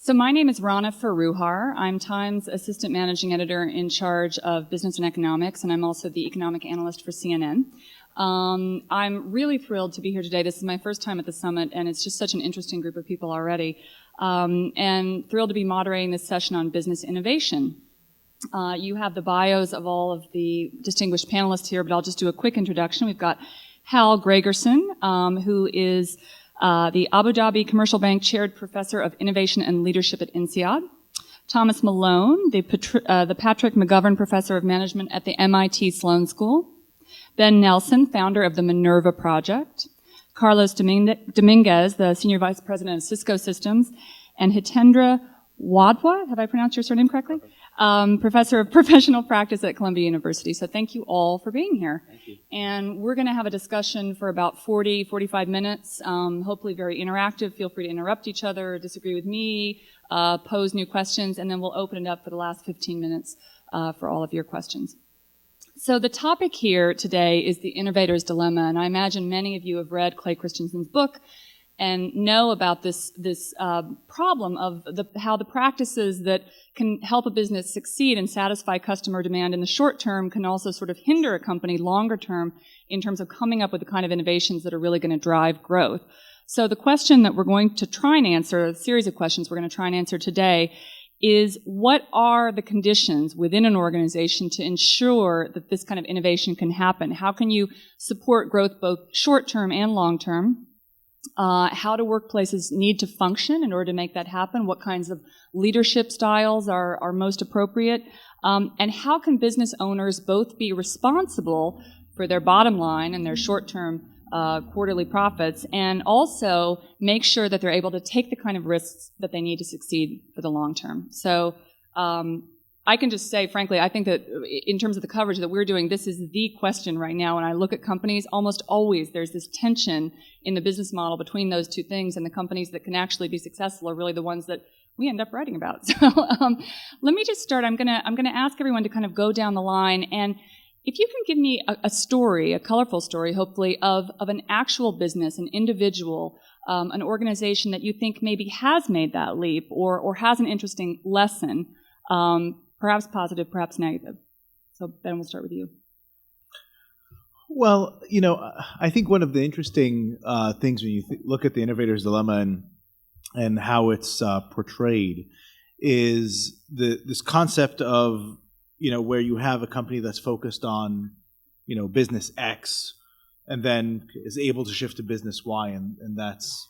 So my name is Rana Faruhar. I'm Time's Assistant Managing Editor in charge of Business and Economics, and I'm also the Economic Analyst for CNN. I'm really thrilled to be here today. This is my first time at the summit, and it's just such an interesting group of people already. And thrilled to be moderating this session on business innovation. You have the bios of all of the distinguished panelists here, but I'll just do a quick introduction. We've got Hal Gregerson, who is the Abu Dhabi Commercial Bank Chaired Professor of Innovation and Leadership at INSEAD. Thomas Malone, the Patrick McGovern Professor of Management at the MIT Sloan School. Ben Nelson, founder of the Minerva Project. Carlos Dominguez, the Senior Vice President of Cisco Systems. And Hitendra Wadhwa, have I pronounced your surname correctly? Professor of Professional Practice at Columbia University. So thank you all for being here. Thank you. And we're going to have a discussion for about 45 minutes, hopefully very interactive. Feel free to interrupt each other, disagree with me, pose new questions, and then we'll open it up for the last 15 minutes for all of your questions. So the topic here today is the innovator's dilemma, and I imagine many of you have read Clayton Christensen's book and know about this problem of how the practices that can help a business succeed and satisfy customer demand in the short term can also sort of hinder a company longer term in terms of coming up with the kind of innovations that are really going to drive growth. So the question that we're going to try and answer, a series of questions we're going to try and answer today, is what are the conditions within an organization to ensure that this kind of innovation can happen? How can you support growth both short term and long term? How do workplaces need to function in order to make that happen? What kinds of leadership styles are most appropriate? And how can business owners both be responsible for their bottom line and their short-term quarterly profits, and also make sure that they're able to take the kind of risks that they need to succeed for the long term? So I can just say, frankly, I think that in terms of the coverage that we're doing, this is the question right now. When I look at companies, almost always there's this tension in the business model between those two things, and the companies that can actually be successful are really the ones that we end up writing about. So let me just start. I'm gonna ask everyone to kind of go down the line, and if you can give me a story, a colorful story, hopefully, of an actual business, an individual, an organization that you think maybe has made that leap or has an interesting lesson. Perhaps positive, perhaps negative. So, Ben, we'll start with you. Well, I think one of the interesting things when you look at the innovator's dilemma and how it's portrayed is this concept of, where you have a company that's focused on, business X and then is able to shift to business Y, and that's,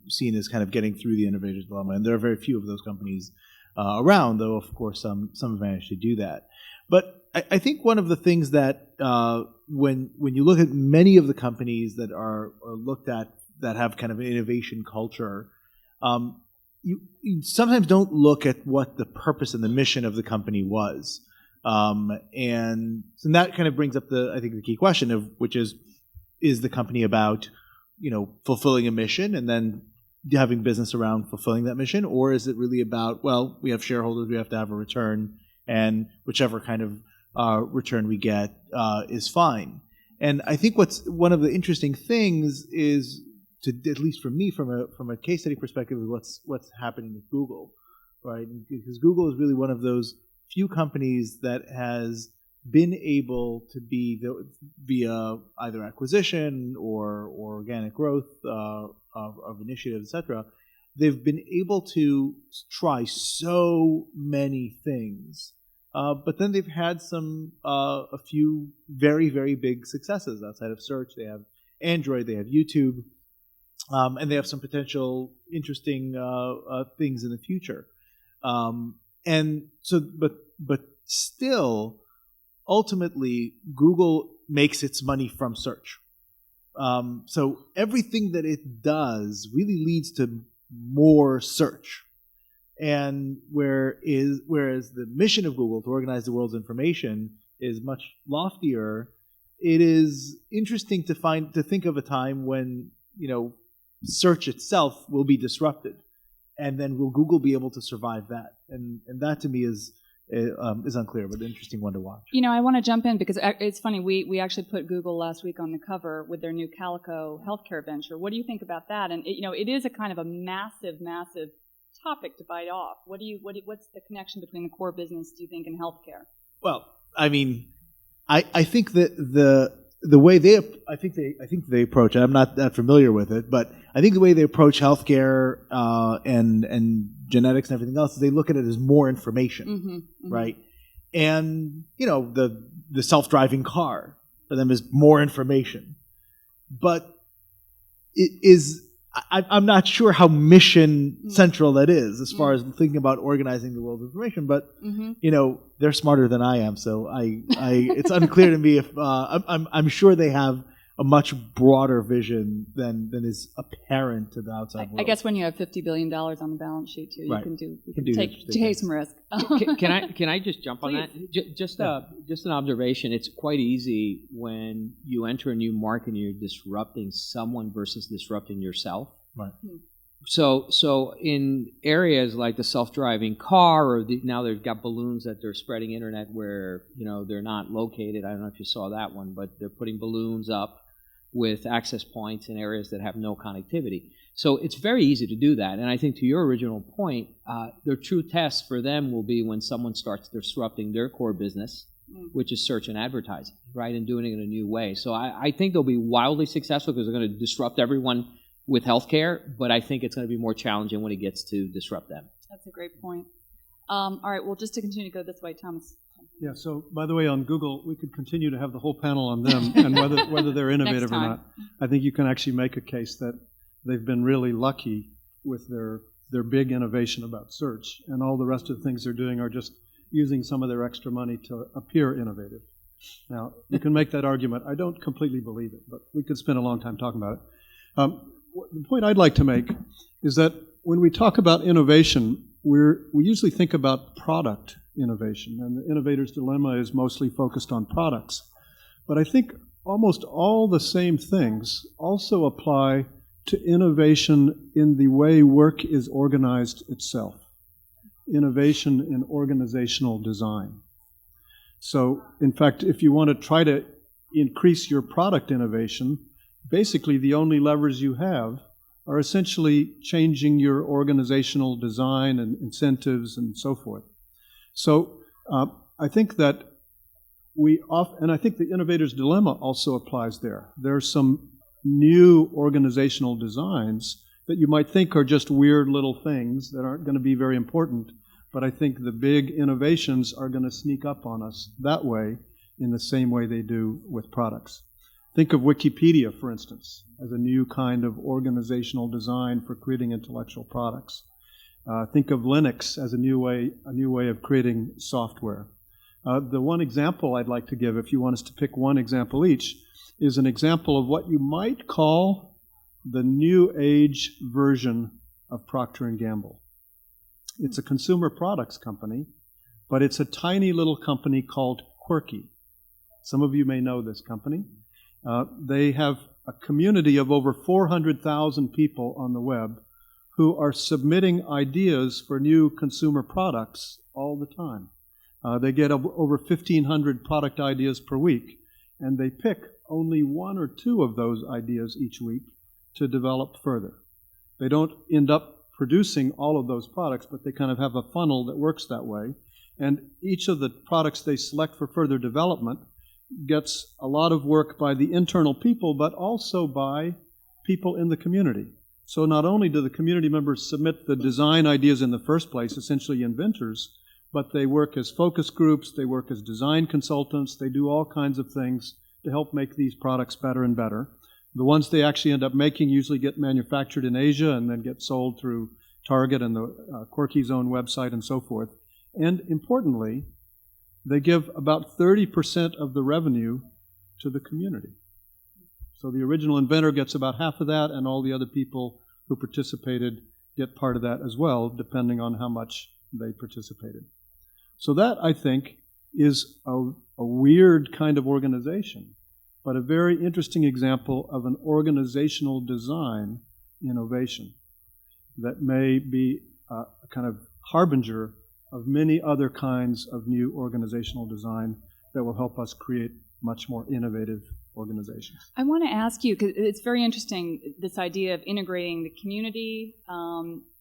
seen as kind of getting through the innovator's dilemma. And there are very few of those companies around, though of course some have managed to do that. But I think one of the things that when you look at many of the companies that are looked at that have kind of an innovation culture, you sometimes don't look at what the purpose and the mission of the company was, and that kind of brings up I think the key question of which is the company about fulfilling a mission and then having business around fulfilling that mission, or is it really about, well, we have shareholders, we have to have a return, and whichever kind of return we get is fine. And I think what's one of the interesting things is, at least for me, from a case study perspective, is what's happening with Google, right? Because Google is really one of those few companies that has been able to be via either acquisition or organic growth of initiatives, etc. They've been able to try so many things, but then they've had a few very, very big successes outside of search. They have Android, they have YouTube, and they have some potential interesting things in the future. And so, but still, ultimately, Google makes its money from search. So everything that it does really leads to more search. And whereas the mission of Google to organize the world's information is much loftier, it is interesting to think of a time when search itself will be disrupted, and then will Google be able to survive that? And that to me is unclear, but an interesting one to watch. I want to jump in because it's funny. We actually put Google last week on the cover with their new Calico healthcare venture. What do you think about that? And it is a kind of a massive topic to bite off. What's the connection between the core business, do you think, and healthcare? Well, I mean, I think that the way they approach, and I'm not that familiar with it, but I think the way they approach healthcare and genetics and everything else is they look at it as more information, right? And the self-driving car for them is more information, but it is. I'm not sure how mission central that is as far as thinking about organizing the world's information, but they're smarter than I am, so it's unclear to me if I'm sure they have a much broader vision than is apparent to the outside world. I guess when you have $50 billion on the balance sheet too, right. you can take some risk. Can I just jump on that? Just an observation. It's quite easy when you enter a new market and you're disrupting someone versus disrupting yourself. Right. So in areas like the self-driving car, or now they've got balloons that they're spreading internet where they're not located. I don't know if you saw that one, but they're putting balloons up with access points in areas that have no connectivity. So it's very easy to do that. And I think to your original point, the true test for them will be when someone starts disrupting their core business, which is search and advertising, right, and doing it in a new way. So I think they'll be wildly successful because they're going to disrupt everyone with healthcare, but I think it's going to be more challenging when it gets to disrupt them. That's a great point. All right, well, just to continue to go this way, Thomas. Yeah, so by the way, on Google, we could continue to have the whole panel on them and whether they're innovative or not. I think you can actually make a case that they've been really lucky with their big innovation about search, and all the rest of the things they're doing are just using some of their extra money to appear innovative. Now, you can make that argument. I don't completely believe it, but we could spend a long time talking about it. The point I'd like to make is that when we talk about innovation, we usually think about product innovation, and the innovator's dilemma is mostly focused on products. But I think almost all the same things also apply to innovation in the way work is organized itself, innovation in organizational design. So, in fact, if you want to try to increase your product innovation, basically the only levers you have are essentially changing your organizational design and incentives and so forth. So I think that and I think the innovator's dilemma also applies there. There are some new organizational designs that you might think are just weird little things that aren't going to be very important, but I think the big innovations are going to sneak up on us that way in the same way they do with products. Think of Wikipedia, for instance, as a new kind of organizational design for creating intellectual products. Think of Linux as a new way of creating software. The one example I'd like to give, if you want us to pick one example each, is an example of what you might call the new age version of Procter & Gamble. It's a consumer products company, but it's a tiny little company called Quirky. Some of you may know this company. They have a community of over 400,000 people on the web who are submitting ideas for new consumer products all the time. They get over 1,500 product ideas per week, and they pick only one or two of those ideas each week to develop further. They don't end up producing all of those products, but they kind of have a funnel that works that way. And each of the products they select for further development gets a lot of work by the internal people, but also by people in the community. So not only do the community members submit the design ideas in the first place, essentially inventors, but they work as focus groups, they work as design consultants, they do all kinds of things to help make these products better and better. The ones they actually end up making usually get manufactured in Asia and then get sold through Target and the Quirky's own website and so forth. And importantly, they give about 30% of the revenue to the community. So the original inventor gets about half of that, and all the other people who participated get part of that as well, depending on how much they participated. So that, I think, is a weird kind of organization, but a very interesting example of an organizational design innovation that may be a kind of harbinger of many other kinds of new organizational design that will help us create much more innovative organizations. I want to ask you, because it's very interesting, this idea of integrating the community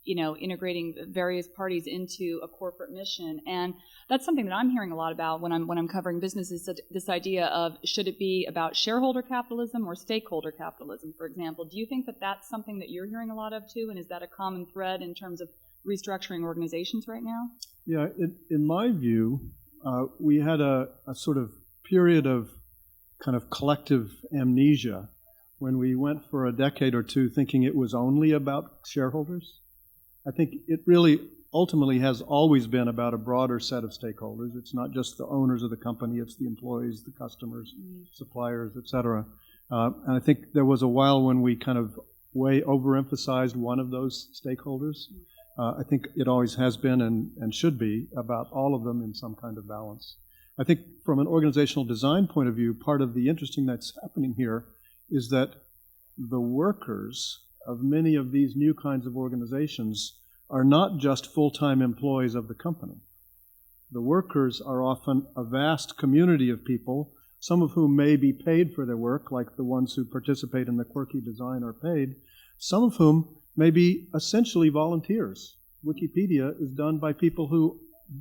integrating various parties into a corporate mission. And that's something that I'm hearing a lot about when I'm covering businesses, this idea of should it be about shareholder capitalism or stakeholder capitalism, for example. Do you think that that's something that you're hearing a lot of too? And is that a common thread in terms of restructuring organizations right now? Yeah, in my view, we had a sort of period of kind of collective amnesia when we went for a decade or two thinking it was only about shareholders. I think it really ultimately has always been about a broader set of stakeholders. It's not just the owners of the company, it's the employees, the customers, suppliers, et cetera. And I think there was a while when we kind of way overemphasized one of those stakeholders. I think it always has been and should be about all of them in some kind of balance. I think from an organizational design point of view, part of the interesting that's happening here is that the workers of many of these new kinds of organizations are not just full-time employees of the company. The workers are often a vast community of people, some of whom may be paid for their work, like the ones who participate in the quirky design are paid, some of whom may be essentially volunteers. Wikipedia is done by people who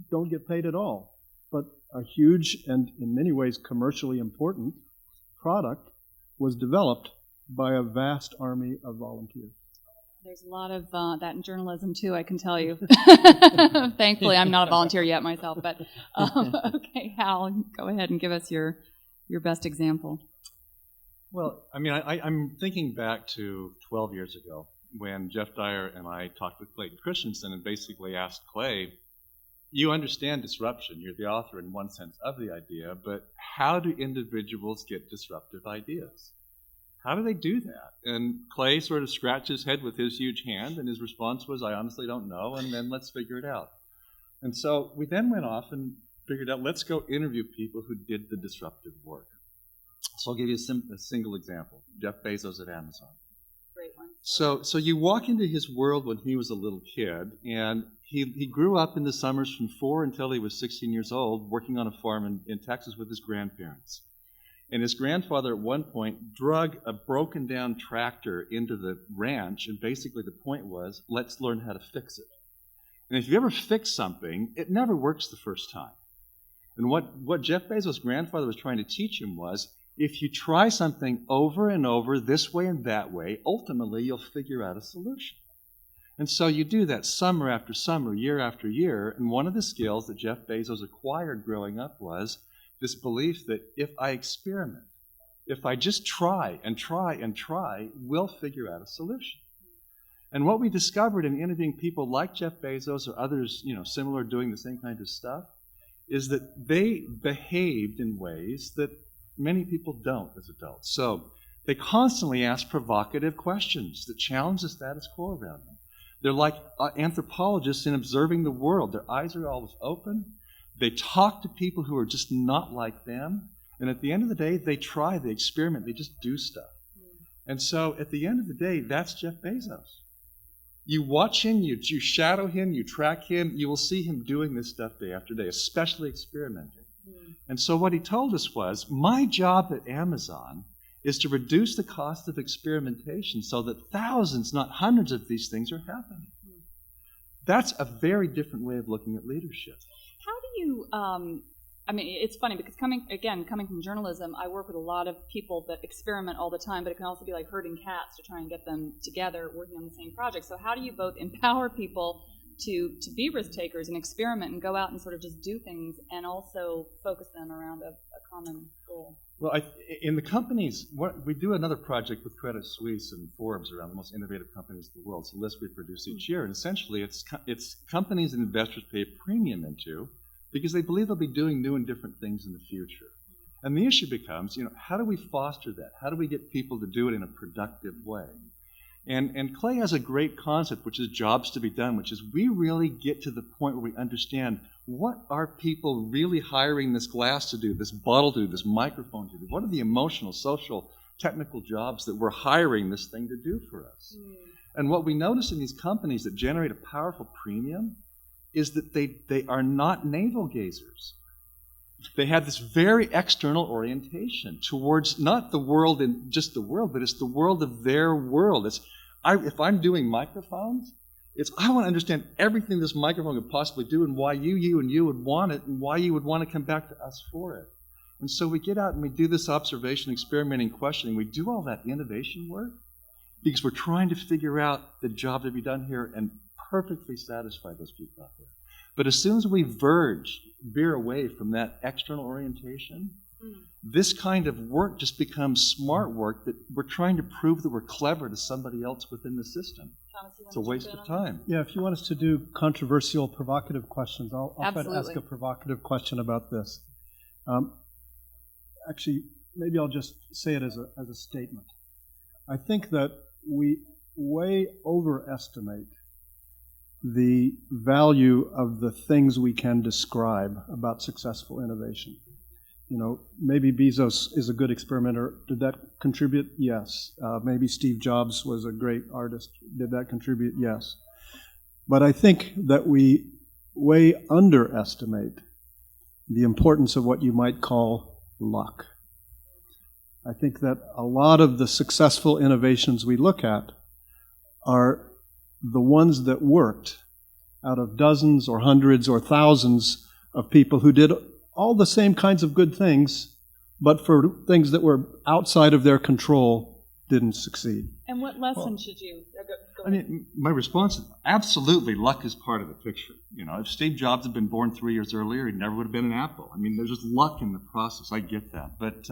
don't get paid at all, but a huge and in many ways commercially important product was developed by a vast army of volunteers. There's a lot of that in journalism too, I can tell you. Thankfully, I'm not a volunteer yet myself, but okay, Hal, go ahead and give us your best example. Well, I mean, I'm thinking back to 12 years ago when Jeff Dyer and I talked with Clayton Christensen and basically asked Clay, you understand disruption, you're the author in one sense of the idea, but how do individuals get disruptive ideas? How do they do that? And Clay sort of scratched his head with his huge hand, and his response was, I honestly don't know, and then let's figure it out. And so we then went off and figured out, let's go interview people who did the disruptive work. So I'll give you a single example. Jeff Bezos at Amazon. Great one. So you walk into his world when he was a little kid, and he grew up in the summers from 4 until he was 16 years old, working on a farm in Texas with his grandparents. And his grandfather at one point drug a broken down tractor into the ranch, and basically the point was, let's learn how to fix it. And if you ever fix something, it never works the first time. And what Jeff Bezos' grandfather was trying to teach him was, if you try something over and over, this way and that way, ultimately you'll figure out a solution. And so you do that summer after summer, year after year, and one of the skills that Jeff Bezos acquired growing up was this belief that if I experiment, if I just try and try and try, we'll figure out a solution. And what we discovered in interviewing people like Jeff Bezos or others, similar doing the same kind of stuff, is that they behaved in ways that many people don't as adults. So they constantly ask provocative questions that challenge the status quo around them. They're like anthropologists in observing the world. Their eyes are always open. They talk to people who are just not like them. And at the end of the day, they try, they experiment, they just do stuff. And so at the end of the day, that's Jeff Bezos. You watch him, you shadow him, you track him, you will see him doing this stuff day after day, especially experimenting. And so what he told us was, my job at Amazon is to reduce the cost of experimentation so that thousands, not hundreds of these things are happening. That's a very different way of looking at leadership. How do you, it's funny because coming from journalism, I work with a lot of people that experiment all the time, but it can also be like herding cats to try and get them together working on the same project. So how do you both empower people to be risk takers and experiment and go out and sort of just do things and also focus them around a common goal? Well, in the companies, we do another project with Credit Suisse and Forbes around the most innovative companies in the world. It's a list we produce each year, and essentially it's companies and investors pay a premium into because they believe they'll be doing new and different things in the future. And the issue becomes, how do we foster that? How do we get people to do it in a productive way? And Clay has a great concept, which is jobs to be done, which is we really get to the point where we understand what are people really hiring this glass to do, this bottle to do, this microphone to do? What are the emotional, social, technical jobs that we're hiring this thing to do for us? And what we notice in these companies that generate a powerful premium is that they are not navel gazers. They have this very external orientation towards not the world and just the world, but it's the world of their world. If I'm doing microphones, It's, I want to understand everything this microphone could possibly do and why you would want it and why you would want to come back to us for it. And so we get out and we do this observation, experimenting, questioning. We do all that innovation work because we're trying to figure out the job to be done here and perfectly satisfy those people out there. But as soon as we veer away from that external orientation, this kind of work just becomes smart work that we're trying to prove that we're clever to somebody else within the system. Thomas, It's a waste of time. Yeah, if you want us to do controversial, provocative questions, I'll try to ask Absolutely. a provocative question about this. Actually, maybe I'll just say it as a statement. I think that we way overestimate the value of the things we can describe about successful innovation. You know, maybe Bezos is a good experimenter. Did that contribute? Yes. Maybe Steve Jobs was a great artist. Did that contribute? Yes. But I think that we way underestimate the importance of what you might call luck. I think that a lot of the successful innovations we look at are the ones that worked out of dozens or hundreds or thousands of people who did all the same kinds of good things, but for things that were outside of their control, didn't succeed. And what lesson should you go I mean, my response is absolutely luck is part of the picture. You know, if Steve Jobs had been born 3 years earlier, he never would have been an Apple. I mean, there's just luck in the process. I get that. But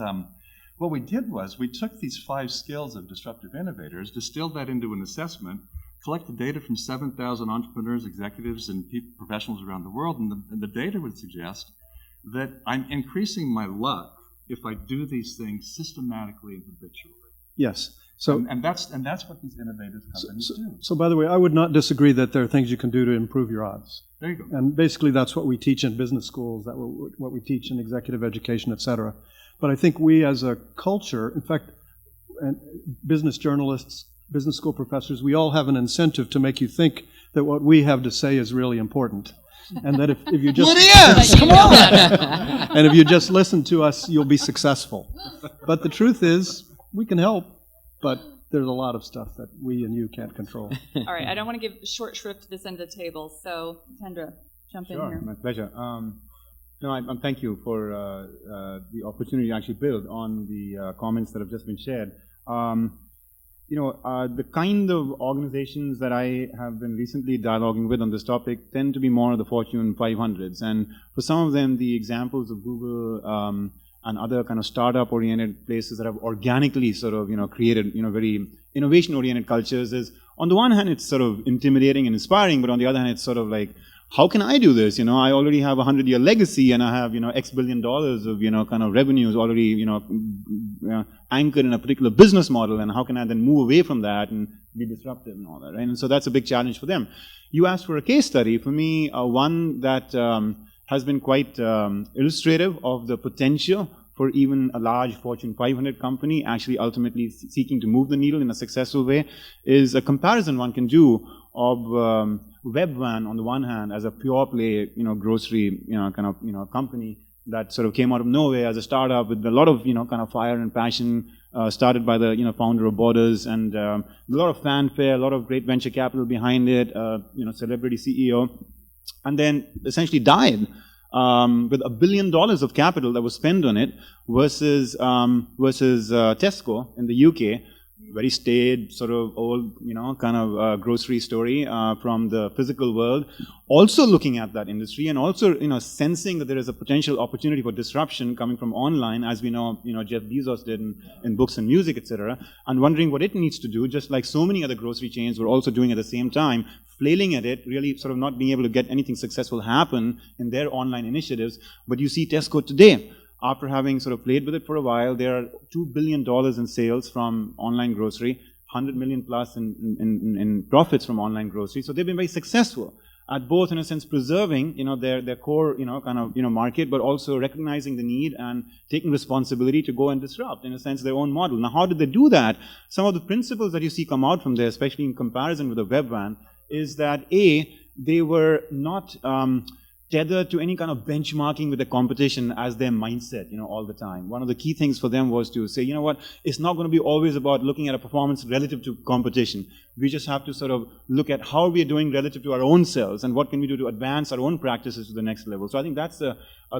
what we did was we took these 5 skills of disruptive innovators, distilled that into an assessment, collected data from 7,000 entrepreneurs, executives, and professionals around the world, and the data would suggest that I'm increasing my luck if I do these things systematically and habitually. Yes. So, and that's what these innovative companies do. So, by the way, I would not disagree that there are things you can do to improve your odds. There you go. And basically that's what we teach in business schools, what we teach in executive education, et cetera. But I think we as a culture, in fact, and business journalists, business school professors, we all have an incentive to make you think that what we have to say is really important. And that if you just... Well, it is! Come on! And if you just listen to us, you'll be successful. But the truth is, we can help, but there's a lot of stuff that we and you can't control. All right, I don't want to give short shrift to this end of the table, so Tendra, jump in here. Sure, my pleasure. Thank you for the opportunity to actually build on the comments that have just been shared. The kind of organizations that I have been recently dialoguing with on this topic tend to be more of the Fortune 500s. And for some of them, the examples of Google and other kind of startup-oriented places that have organically sort of, created, very innovation-oriented cultures is, on the one hand, it's sort of intimidating and inspiring, but on the other hand, it's sort of like, how can I do this? I already have a 100-year legacy and I have, X billion dollars of, kind of revenues already, anchored in a particular business model, and how can I then move away from that and be disruptive and all that, right? And so that's a big challenge for them. You asked for a case study. For me, one that has been quite illustrative of the potential for even a large Fortune 500 company actually ultimately seeking to move the needle in a successful way is a comparison one can do of Webvan on the one hand as a pure play, grocery, company that sort of came out of nowhere as a startup with a lot of, kind of fire and passion, started by the, founder of Borders, and a lot of fanfare, a lot of great venture capital behind it, celebrity CEO, and then essentially died with $1 billion of capital that was spent on it versus Tesco in the UK. Very staid, sort of old, kind of grocery story from the physical world. Also looking at that industry and also, sensing that there is a potential opportunity for disruption coming from online, as we know, Jeff Bezos did in books and music, etc. And wondering what it needs to do, just like so many other grocery chains were also doing at the same time, flailing at it, really sort of not being able to get anything successful happen in their online initiatives. But you see Tesco today. After having sort of played with it for a while, there are $2 billion in sales from online grocery, 100 million plus in profits from online grocery. So they've been very successful at both, in a sense, preserving, their core, market, but also recognizing the need and taking responsibility to go and disrupt, in a sense, their own model. Now, how did they do that? Some of the principles that you see come out from there, especially in comparison with the Webvan, is that A, they were not tethered to any kind of benchmarking with the competition as their mindset, all the time. One of the key things for them was to say, you know what, it's not going to be always about looking at a performance relative to competition. We just have to sort of look at how we are doing relative to our own selves and what can we do to advance our own practices to the next level. So I think that's a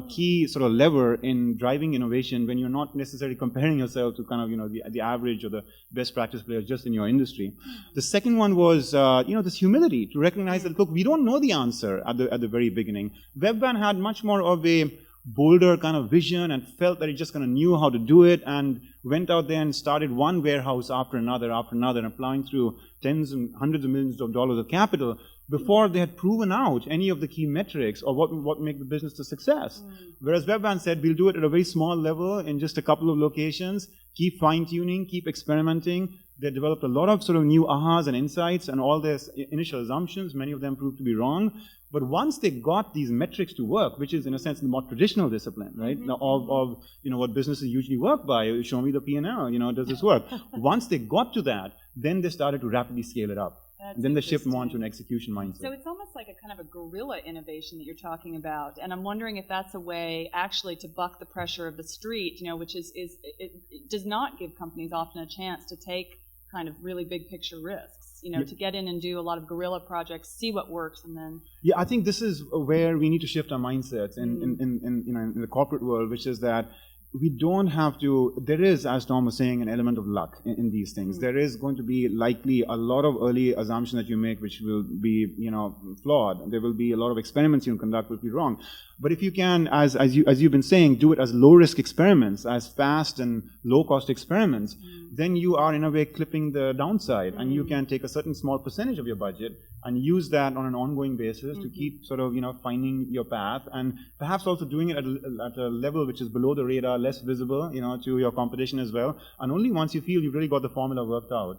key sort of lever in driving innovation when you're not necessarily comparing yourself to kind of, the average or the best practice players just in your industry. The second one was, this humility to recognize that, look, we don't know the answer at the very beginning. Webvan had much more of a bolder kind of vision and felt that it just kind of knew how to do it and went out there and started one warehouse after another, and applying through tens and hundreds of millions of dollars of capital before they had proven out any of the key metrics or what make the business a success. Whereas Webvan said, we'll do it at a very small level in just a couple of locations, keep fine-tuning, keep experimenting. They developed a lot of sort of new ahas and insights and all their initial assumptions. Many of them proved to be wrong. But once they got these metrics to work, which is in a sense the more traditional discipline, right, of what businesses usually work by, show me the P&L, does this work? Once they got to that, then they started to rapidly scale it up. Then they shift more into an execution mindset. So it's almost like a kind of a guerrilla innovation that you're talking about, and I'm wondering if that's a way actually to buck the pressure of the street, which it does not give companies often a chance to take kind of really big picture risks, to get in and do a lot of guerrilla projects, see what works, and then. Yeah, I think this is where we need to shift our mindsets in the corporate world, which is that we don't have to, there is, as Tom was saying, an element of luck in these things. There is going to be likely a lot of early assumptions that you make which will be, flawed. There will be a lot of experiments you conduct which will be wrong. But if you can, as you've been saying, do it as low-risk experiments, as fast and low-cost experiments, then you are, in a way, clipping the downside. And you can take a certain small percentage of your budget and use that on an ongoing basis to keep sort of, finding your path and perhaps also doing it at a level which is below the radar, less visible, to your competition as well. And only once you feel you've really got the formula worked out,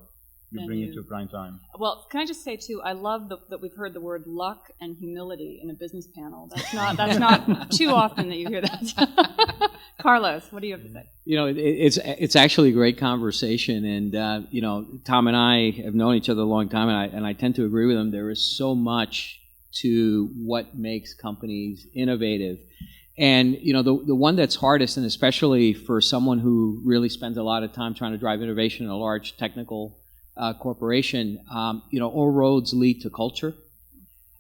you bring it to prime time. Well, can I just say too, I love that we've heard the word luck and humility in a business panel. That's not too often that you hear that. Carlos, what do you have to say? It's actually a great conversation, and Tom and I have known each other a long time, and I tend to agree with him. There is so much to what makes companies innovative. And, the one that's hardest, and especially for someone who really spends a lot of time trying to drive innovation in a large technical corporation, all roads lead to culture.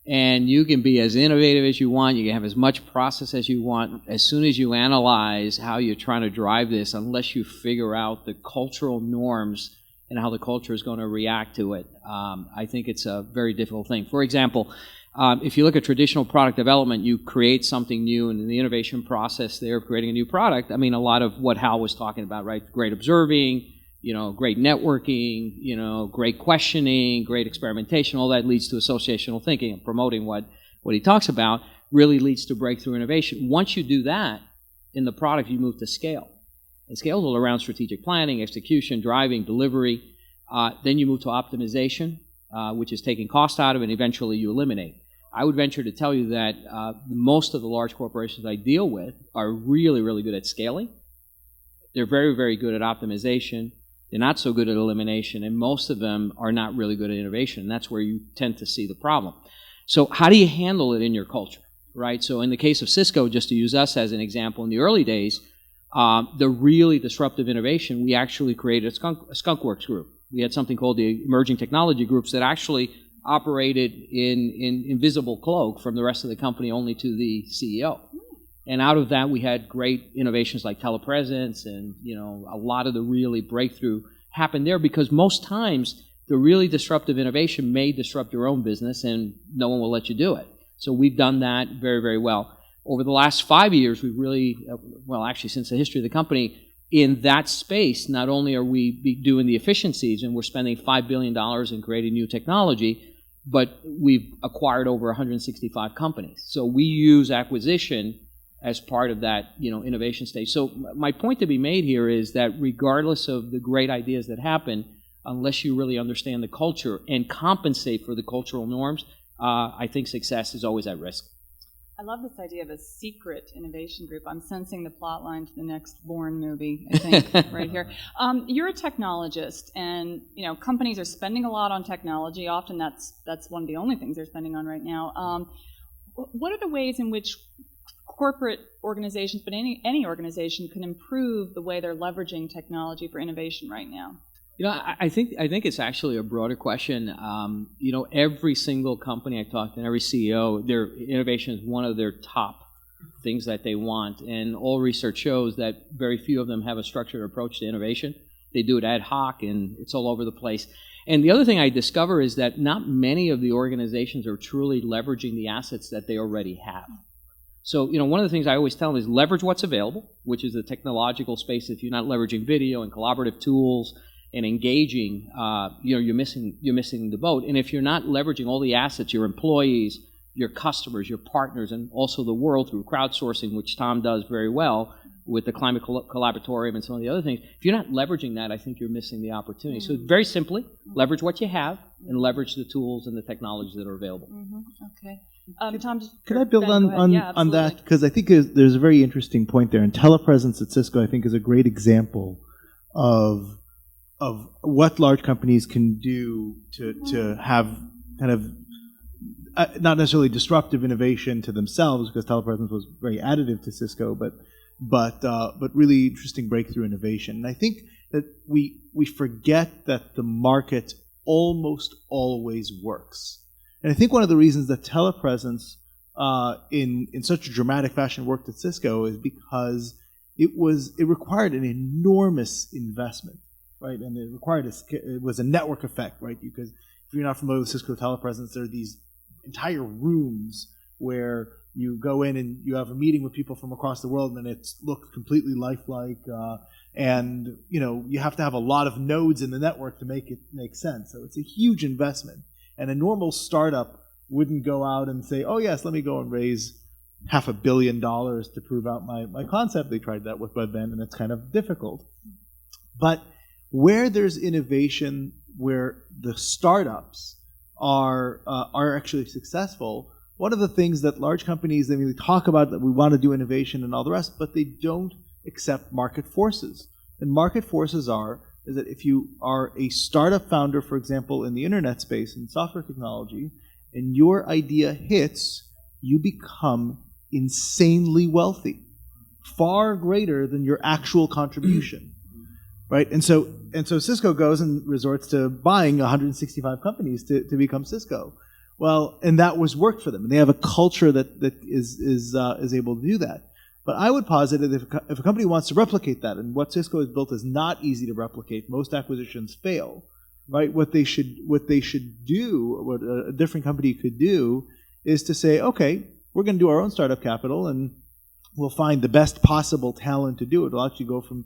And you can be as innovative as you want, you can have as much process as you want. As soon as you analyze how you're trying to drive this, unless you figure out the cultural norms and how the culture is going to react to it, I think it's a very difficult thing. For example, if you look at traditional product development, you create something new, and in the innovation process there of creating a new product, a lot of what Hal was talking about, right? Great observing, great networking, great questioning, great experimentation, all that leads to associational thinking and promoting what he talks about really leads to breakthrough innovation. Once you do that in the product, you move to scale. And scale is all around strategic planning, execution, driving, delivery. Then you move to optimization, which is taking cost out of it, and eventually you eliminate. I would venture to tell you that most of the large corporations I deal with are really, really good at scaling. They're very, very good at optimization. They're not so good at elimination, and most of them are not really good at innovation. And that's where you tend to see the problem. So how do you handle it in your culture, right? So in the case of Cisco, just to use us as an example, in the early days, the really disruptive innovation, we actually created a skunkworks group. We had something called the emerging technology groups that actually operated in invisible cloak from the rest of the company only to the CEO. And out of that, we had great innovations like telepresence, and a lot of the really breakthrough happened there because most times the really disruptive innovation may disrupt your own business, and no one will let you do it. So we've done that very, very well. Over the last 5 years, we've really, actually since the history of the company, in that space, not only are we doing the efficiencies, and we're spending $5 billion in creating new technology, but we've acquired over 165 companies. So we use acquisition as part of that, innovation stage. So my point to be made here is that regardless of the great ideas that happen, unless you really understand the culture and compensate for the cultural norms, I think success is always at risk. I love this idea of a secret innovation group. I'm sensing the plot line to the next Bourne movie, I think, right here. You're a technologist, and companies are spending a lot on technology. Often that's one of the only things they're spending on right now. what are the ways in which corporate organizations, but any organization, can improve the way they're leveraging technology for innovation right now? I think it's actually a broader question. Every single company I talk to, and every CEO, their innovation is one of their top things that they want. And all research shows that very few of them have a structured approach to innovation. They do it ad hoc, and it's all over the place. And the other thing I discover is that not many of the organizations are truly leveraging the assets that they already have. So, one of the things I always tell them is leverage what's available, which is the technological space. If you're not leveraging video and collaborative tools and engaging, you're missing the boat. And if you're not leveraging all the assets, your employees, your customers, your partners, and also the world through crowdsourcing, which Tom does very well with the Climate Collaboratorium and some of the other things, if you're not leveraging that, I think you're missing the opportunity. So very simply, leverage what you have and leverage the tools and the technologies that are available. Okay. Tom, could I build on that? Because I think there's a very interesting point there. And telepresence at Cisco, I think, is a great example of what large companies can do to have kind of not necessarily disruptive innovation to themselves, because telepresence was very additive to Cisco, but really interesting breakthrough innovation. And I think that we forget that the market almost always works. And I think one of the reasons that telepresence in such a dramatic fashion worked at Cisco is because it required an enormous investment, right? And it was a network effect, right? Because if you're not familiar with Cisco telepresence, there are these entire rooms where you go in and you have a meeting with people from across the world, and it looks completely lifelike. And you have to have a lot of nodes in the network to make it make sense. So it's a huge investment. And a normal startup wouldn't go out and say, oh, yes, let me go and raise $500 million to prove out my concept. They tried that with Webvan, and it's kind of difficult. But where there's innovation, where the startups are actually successful, one of the things that large companies, they talk about that we want to do innovation and all the rest, but they don't accept market forces. And market forces is that if you are a startup founder, for example, in the internet space, in software technology, and your idea hits, you become insanely wealthy, far greater than your actual contribution, right? And so Cisco goes and resorts to buying 165 companies to become Cisco. Well, and that worked for them. And they have a culture that is able to do that. But I would posit that if a company wants to replicate that, and what Cisco has built is not easy to replicate, most acquisitions fail, right? What they should do, what a different company could do, is to say, okay, we're going to do our own startup capital, and we'll find the best possible talent to do it. We'll actually go from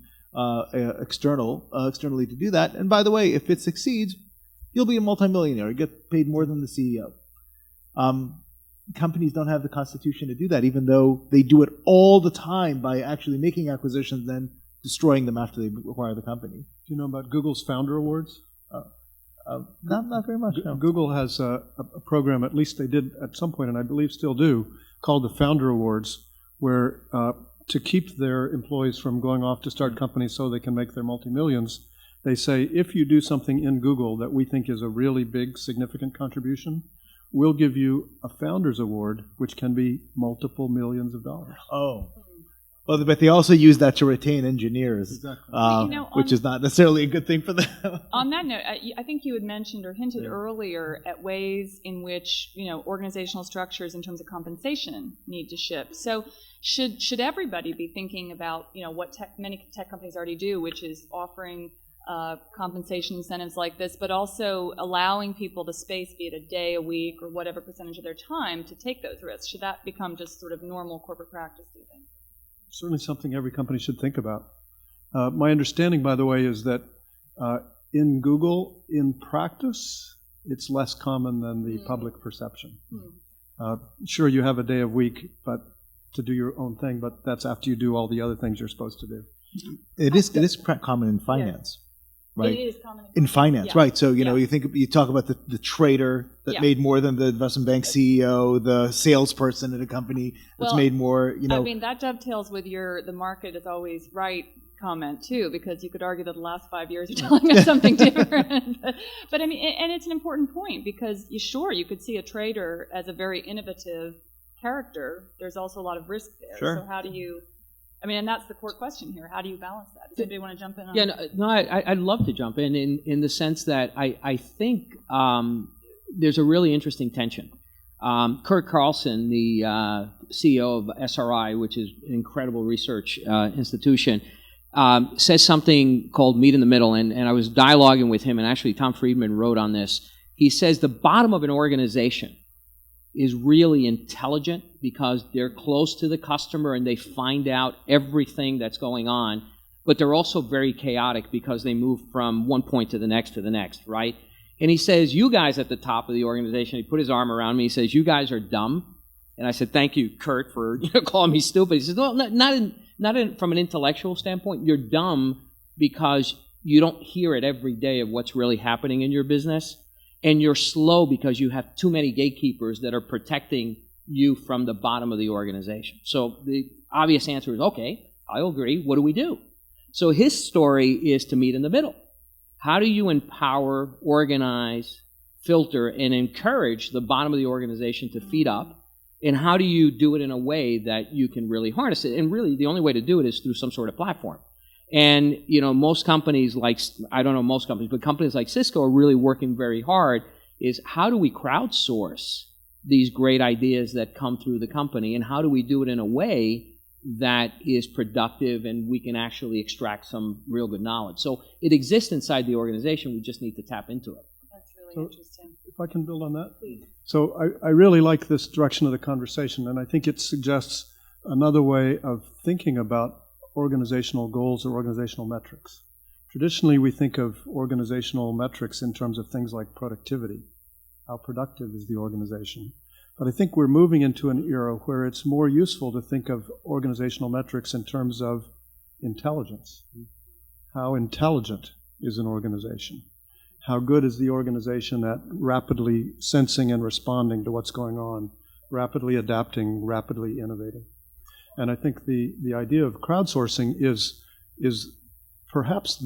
externally to do that. And by the way, if it succeeds, you'll be a multimillionaire. You get paid more than the CEO. Companies don't have the constitution to do that, even though they do it all the time by actually making acquisitions and then destroying them after they acquire the company. Do you know about Google's Founder Awards? Not very much, no. Google has a program, at least they did at some point, and I believe still do, called the Founder Awards, where to keep their employees from going off to start companies so they can make their multi-millions, they say, if you do something in Google that we think is a really big, significant contribution, we'll give you a Founders Award, which can be multiple millions of dollars. Oh. Well, but they also use that to retain engineers, exactly. Which is not necessarily a good thing for them. On that note, I think you had mentioned or hinted earlier at ways in which organizational structures in terms of compensation need to shift. So should everybody be thinking about what many tech companies already do, which is offering compensation incentives like this, but also allowing people the space, be it a day, a week, or whatever percentage of their time, to take those risks? Should that become just sort of normal corporate practice, do you think? Certainly something every company should think about. My understanding, by the way, is that in Google, in practice, it's less common than the public perception. Sure, you have a day a week to do your own thing, but that's after you do all the other things you're supposed to do. It is common in finance. Right. It is common in finance, right? So you talk about the trader that made more than the investment bank CEO, the salesperson at a company that's made more. I mean, that dovetails with the market is always right comment too, because you could argue that the last 5 years are telling us something different. But I mean, and it's an important point, because you could see a trader as a very innovative character, there's also a lot of risk there. Sure. So how do you, I mean, and that's the core question here. How do you balance that? Does anybody want to jump in on Yeah, no, I'd love to jump in the sense that I think there's a really interesting tension. Kurt Carlson, the CEO of SRI, which is an incredible research institution, says something called meet in the middle, and I was dialoguing with him, and actually Tom Friedman wrote on this. He says the bottom of an organization is really intelligent because they're close to the customer and they find out everything that's going on, but they're also very chaotic because they move from one point to the next, right? And he says, you guys at the top of the organization, he put his arm around me, he says, you guys are dumb. And I said, thank you, Kurt, for calling me stupid. He says, well, not from an intellectual standpoint. You're dumb because you don't hear it every day of what's really happening in your business. And you're slow because you have too many gatekeepers that are protecting you from the bottom of the organization. So the obvious answer is, okay, I'll agree. What do we do? So his story is to meet in the middle. How do you empower, organize, filter, and encourage the bottom of the organization to feed up? And how do you do it in a way that you can really harness it? And really, the only way to do it is through some sort of platform. And, most companies like, I don't know most companies, but companies like Cisco are really working very hard is how do we crowdsource these great ideas that come through the company, and how do we do it in a way that is productive and we can actually extract some real good knowledge. So it exists inside the organization. We just need to tap into it. That's really interesting. If I can build on that. Please. So I really like this direction of the conversation, and I think it suggests another way of thinking about organizational goals or organizational metrics. Traditionally, we think of organizational metrics in terms of things like productivity. How productive is the organization? But I think we're moving into an era where it's more useful to think of organizational metrics in terms of intelligence. How intelligent is an organization? How good is the organization at rapidly sensing and responding to what's going on, rapidly adapting, rapidly innovating? And I think the idea of crowdsourcing is perhaps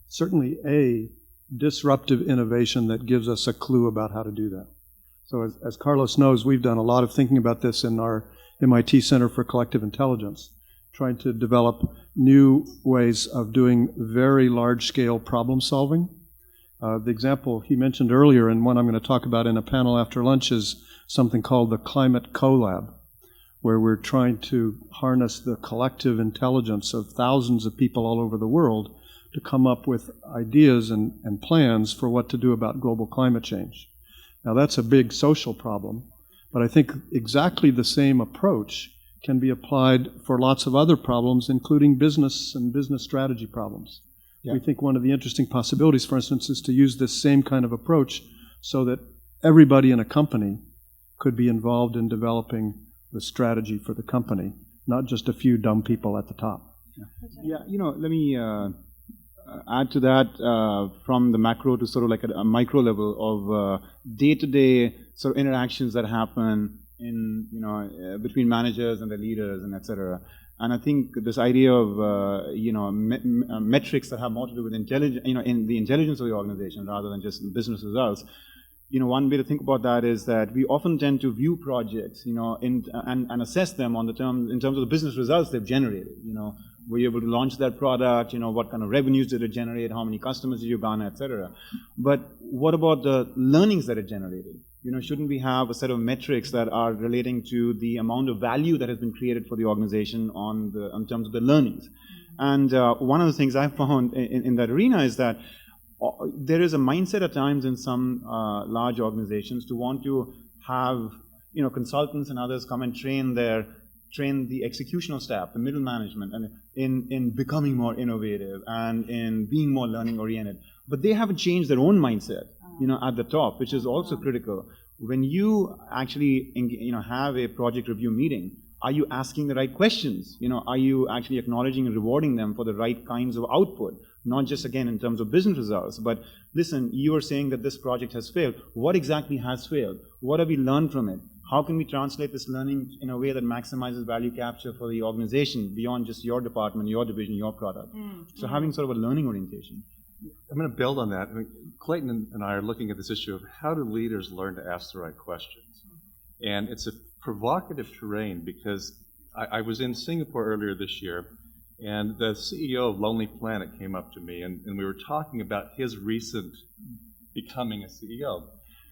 certainly a disruptive innovation that gives us a clue about how to do that. So as Carlos knows, we've done a lot of thinking about this in our MIT Center for Collective Intelligence, trying to develop new ways of doing very large-scale problem solving. The example he mentioned earlier, and one I'm going to talk about in a panel after lunch, is something called the Climate CoLab, where we're trying to harness the collective intelligence of thousands of people all over the world to come up with ideas and plans for what to do about global climate change. Now, that's a big social problem, but I think exactly the same approach can be applied for lots of other problems, including business and business strategy problems. Yeah. We think one of the interesting possibilities, for instance, is to use this same kind of approach so that everybody in a company could be involved in developing the strategy for the company, not just a few dumb people at the top. Yeah, let me add to that from the macro to sort of like a micro level of day-to-day sort of interactions that happen in between managers and their leaders and etc. And I think this idea of metrics that have more to do with intelligence, in the intelligence of the organization rather than just business results. One way to think about that is that we often tend to view projects, and assess them in terms of the business results they've generated. Were you able to launch that product? What kind of revenues did it generate? How many customers did you garner, etc. But what about the learnings that it generated? Shouldn't we have a set of metrics that are relating to the amount of value that has been created for the organization in terms of the learnings? And one of the things I found in that arena is that there is a mindset at times in some large organizations to want to have consultants and others come and train the executional staff, the middle management, and in becoming more innovative and in being more learning oriented. But they haven't changed their own mindset, at the top, which is also critical. When you actually have a project review meeting, are you asking the right questions? Are you actually acknowledging and rewarding them for the right kinds of output? Not just, again, in terms of business results, but listen, you are saying that this project has failed. What exactly has failed? What have we learned from it? How can we translate this learning in a way that maximizes value capture for the organization beyond just your department, your division, your product? So having sort of a learning orientation. I'm going to build on that. Clayton and I are looking at this issue of how do leaders learn to ask the right questions? And it's provocative terrain because I was in Singapore earlier this year, and the CEO of Lonely Planet came up to me, and we were talking about his recent becoming a CEO.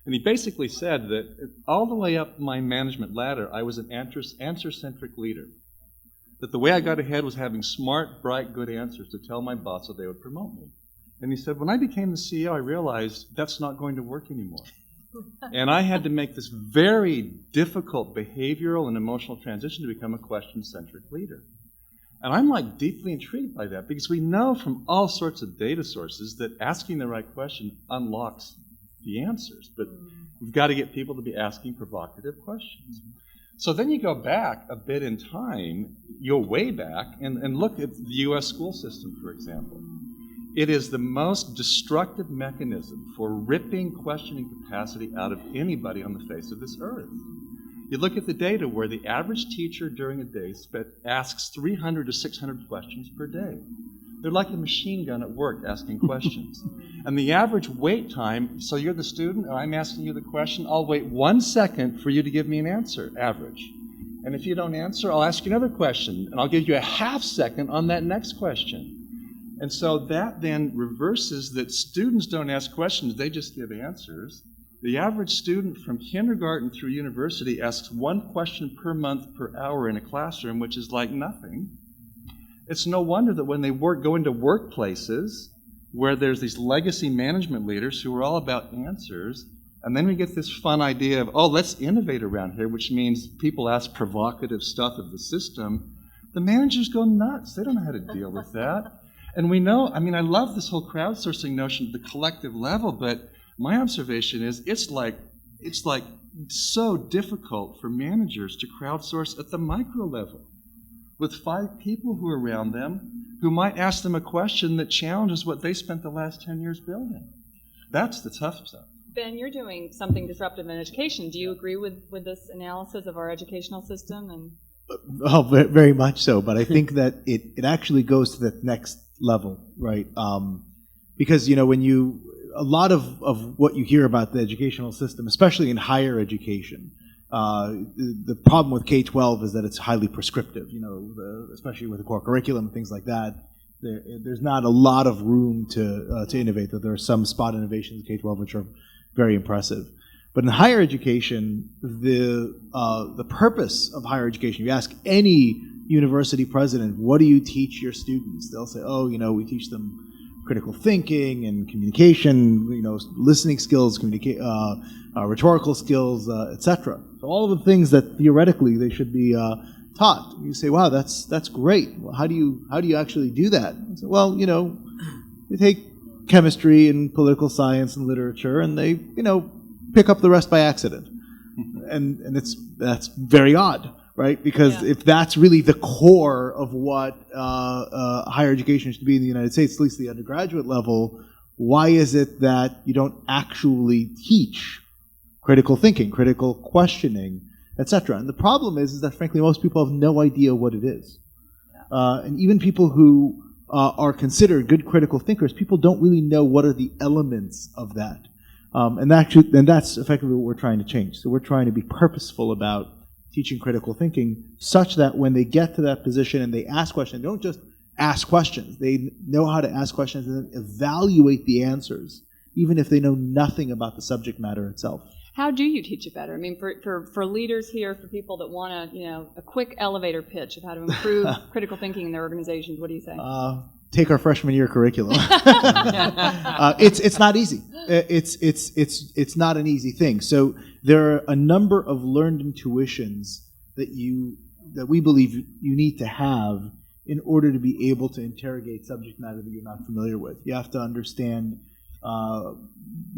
And he basically said that all the way up my management ladder, I was an answer-centric leader. That the way I got ahead was having smart, bright, good answers to tell my boss that they would promote me. And he said, when I became the CEO, I realized that's not going to work anymore. And I had to make this very difficult behavioral and emotional transition to become a question-centric leader. And I'm like deeply intrigued by that because we know from all sorts of data sources that asking the right question unlocks the answers. But we've got to get people to be asking provocative questions. So then you go back a bit in time, you go way back, and look at the U.S. school system, for example. It is the most destructive mechanism for ripping questioning capacity out of anybody on the face of this earth. You look at the data where the average teacher during a day asks 300 to 600 questions per day. They're like a machine gun at work asking questions. And the average wait time, so you're the student and I'm asking you the question, I'll wait 1 second for you to give me an answer, average. And if you don't answer, I'll ask you another question, and I'll give you a half second on that next question. And so that then reverses that students don't ask questions, they just give answers. The average student from kindergarten through university asks 1 question per month per hour in a classroom, which is like nothing. It's no wonder that when they go into workplaces where there's these legacy management leaders who are all about answers, and then we get this fun idea of, oh, let's innovate around here, which means people ask provocative stuff of the system. The managers go nuts. They don't know how to deal with that. And we know, I mean, I love this whole crowdsourcing notion at the collective level, but my observation is it's like so difficult for managers to crowdsource at the micro level with 5 people who are around them who might ask them a question that challenges what they spent the last 10 years building. That's the tough stuff. Ben, you're doing something disruptive in education. Do you agree with this analysis of our educational system? And Oh, very much so. But I think that it actually goes to the next level, right? Because, you know, a lot of what you hear about the educational system, especially in higher education, the problem with K-12 is that it's highly prescriptive, you know, especially with the core curriculum and things like that. There's not a lot of room to innovate. There are some spot innovations in K-12 which are very impressive. But in higher education, the purpose of higher education, you ask any university president, what do you teach your students? They'll say, oh, you know, we teach them critical thinking and communication, you know, listening skills, rhetorical skills, etc. So all of the things that theoretically they should be taught. You say, wow, that's great. Well, how do you actually do that? I say, well, you know, they take chemistry and political science and literature, and they, you know, pick up the rest by accident. And that's very odd, right? Because if that's really the core of what higher education should be in the United States, at least the undergraduate level, why is it that you don't actually teach critical thinking, critical questioning, etc.? And the problem is that, frankly, most people have no idea what it is. And even people who are considered good critical thinkers, people don't really know what are the elements of that. And that's effectively what we're trying to change. So we're trying to be purposeful about teaching critical thinking such that when they get to that position and they ask questions, they don't just ask questions. They know how to ask questions and then evaluate the answers, even if they know nothing about the subject matter itself. How do you teach it better? I mean, for leaders here, for people that want to, you know, a quick elevator pitch of how to improve critical thinking in their organizations, what do you say? Take our freshman year curriculum. It's not easy. It's not an easy thing. So there are a number of learned intuitions that we believe you need to have in order to be able to interrogate subject matter that you're not familiar with. You have to understand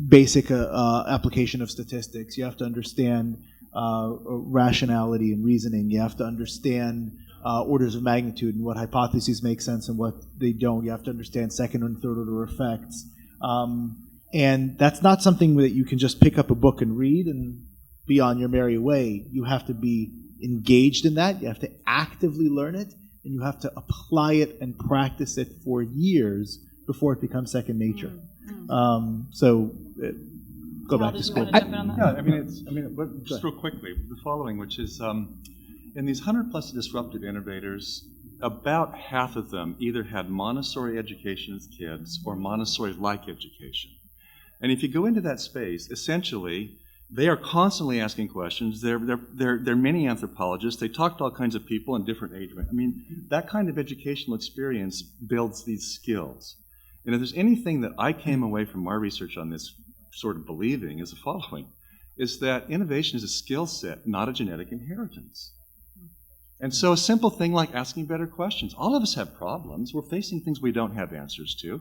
basic application of statistics. You have to understand rationality and reasoning. You have to understand orders of magnitude and what hypotheses make sense and what they don't. You have to understand second and third order effects. And that's not something that you can just pick up a book and read and be on your merry way. You have to be engaged in that. You have to actively learn it, and you have to apply it and practice it for years before it becomes second nature. So go Cal, back to did you school. want to jump in on that? But just real quickly, the following, which is, in these 100 plus disruptive innovators, about half of them either had Montessori education as kids or Montessori-like education. And if you go into that space, essentially, they are constantly asking questions. They're many anthropologists. They talk to all kinds of people in different age ranges. I mean, that kind of educational experience builds these skills. And if there's anything that I came away from our research on this sort of believing is the following, is that innovation is a skill set, not a genetic inheritance. And so a simple thing like asking better questions. All of us have problems. We're facing things we don't have answers to.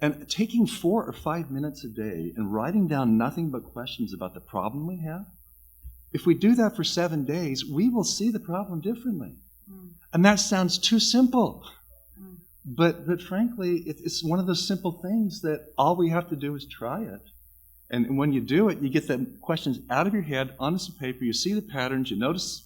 And taking 4 or 5 minutes a day and writing down nothing but questions about the problem we have, if we do that for 7 days, we will see the problem differently. And that sounds too simple. But frankly, it's one of those simple things that all we have to do is try it. And when you do it, you get the questions out of your head, onto some paper, you see the patterns, you notice,